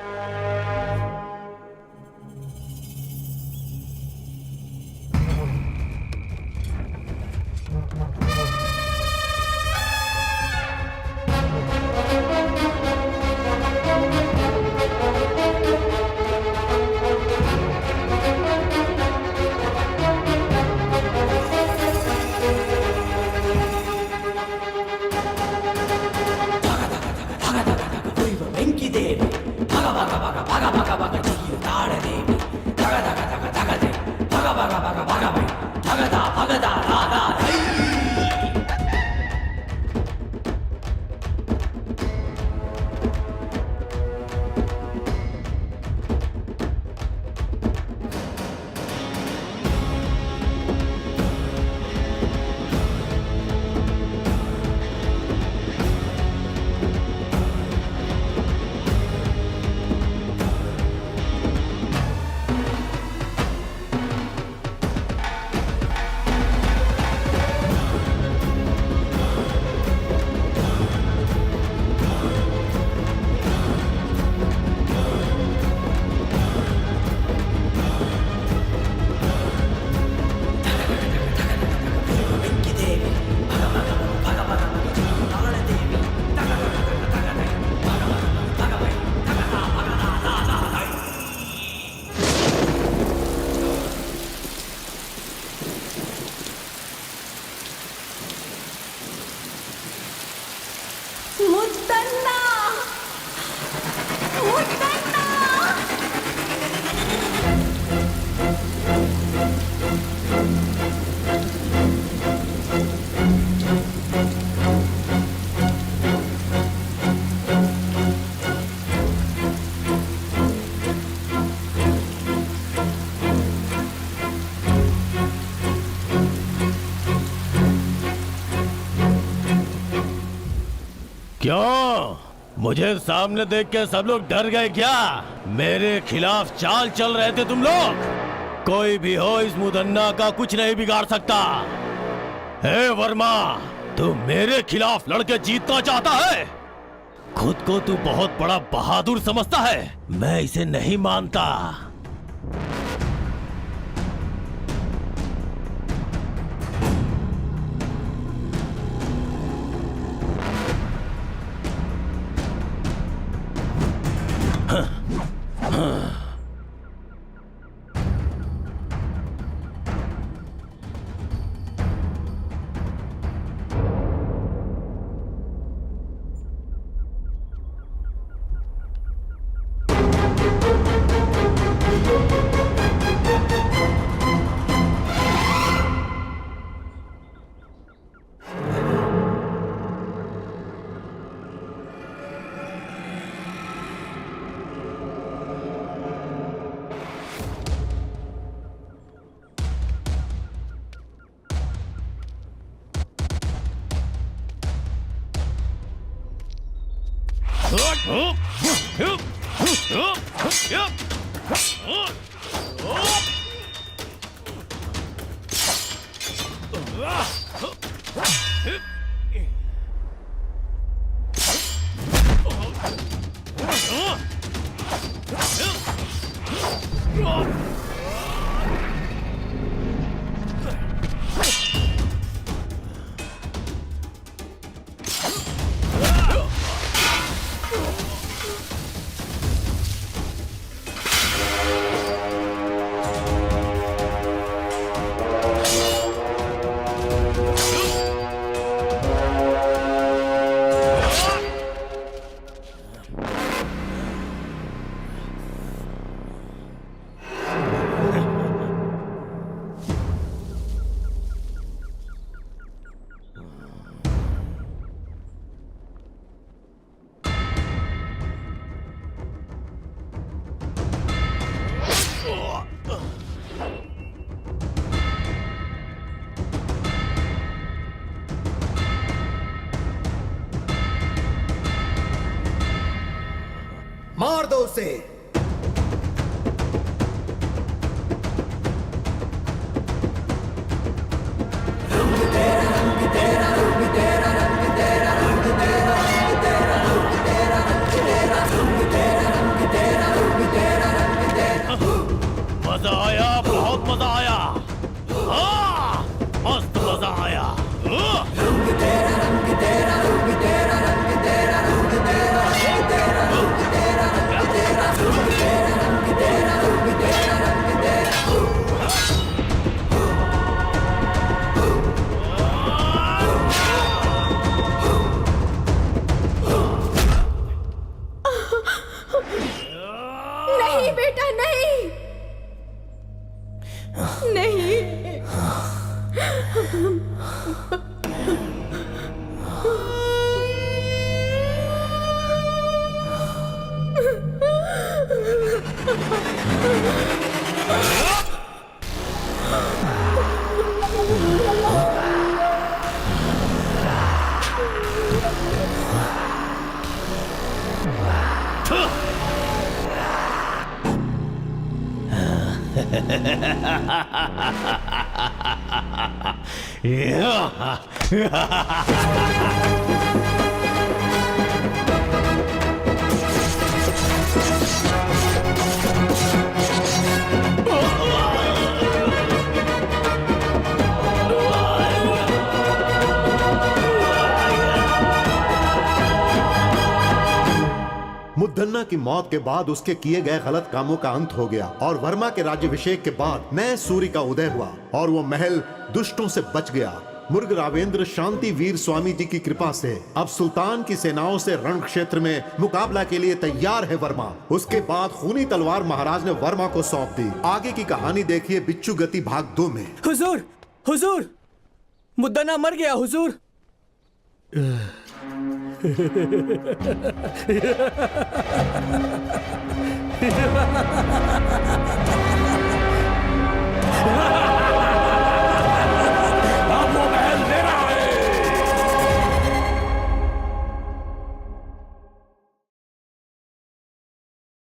क्यों? मुझे सामने देख के सब लोग डर गए क्या? मेरे खिलाफ चाल चल रहे थे तुम लोग? कोई भी हो, इस मुदन्ना का कुछ नहीं बिगाड़ सकता। हे वर्मा, तू मेरे खिलाफ लड़के जीतना चाहता है? खुद को तू बहुत बड़ा बहादुर समझता है। मैं इसे नहीं मानता। मार दो उसे। मजा आया, बहुत मजा आया। हाँ, मस्त मजा आया। नहीं बेटा, नहीं नहीं। मुद्दन्ना की मौत के बाद उसके किए गए गलत कामों का अंत हो गया और वर्मा के राज्याभिषेक के बाद नए सूर्य का उदय हुआ और वो महल दुष्टों से बच गया। मुर्ग रावेंद्र शांति वीर स्वामी जी की कृपा से अब सुल्तान की सेनाओं से रण क्षेत्र में मुकाबला के लिए तैयार है वर्मा। उसके बाद खूनी तलवार महाराज ने वर्मा को सौंप दी। आगे की कहानी देखिए बिच्छू गति भाग 2 में। हुजूर, हुजूर, मुद्दन्ना मर गया हुजूर।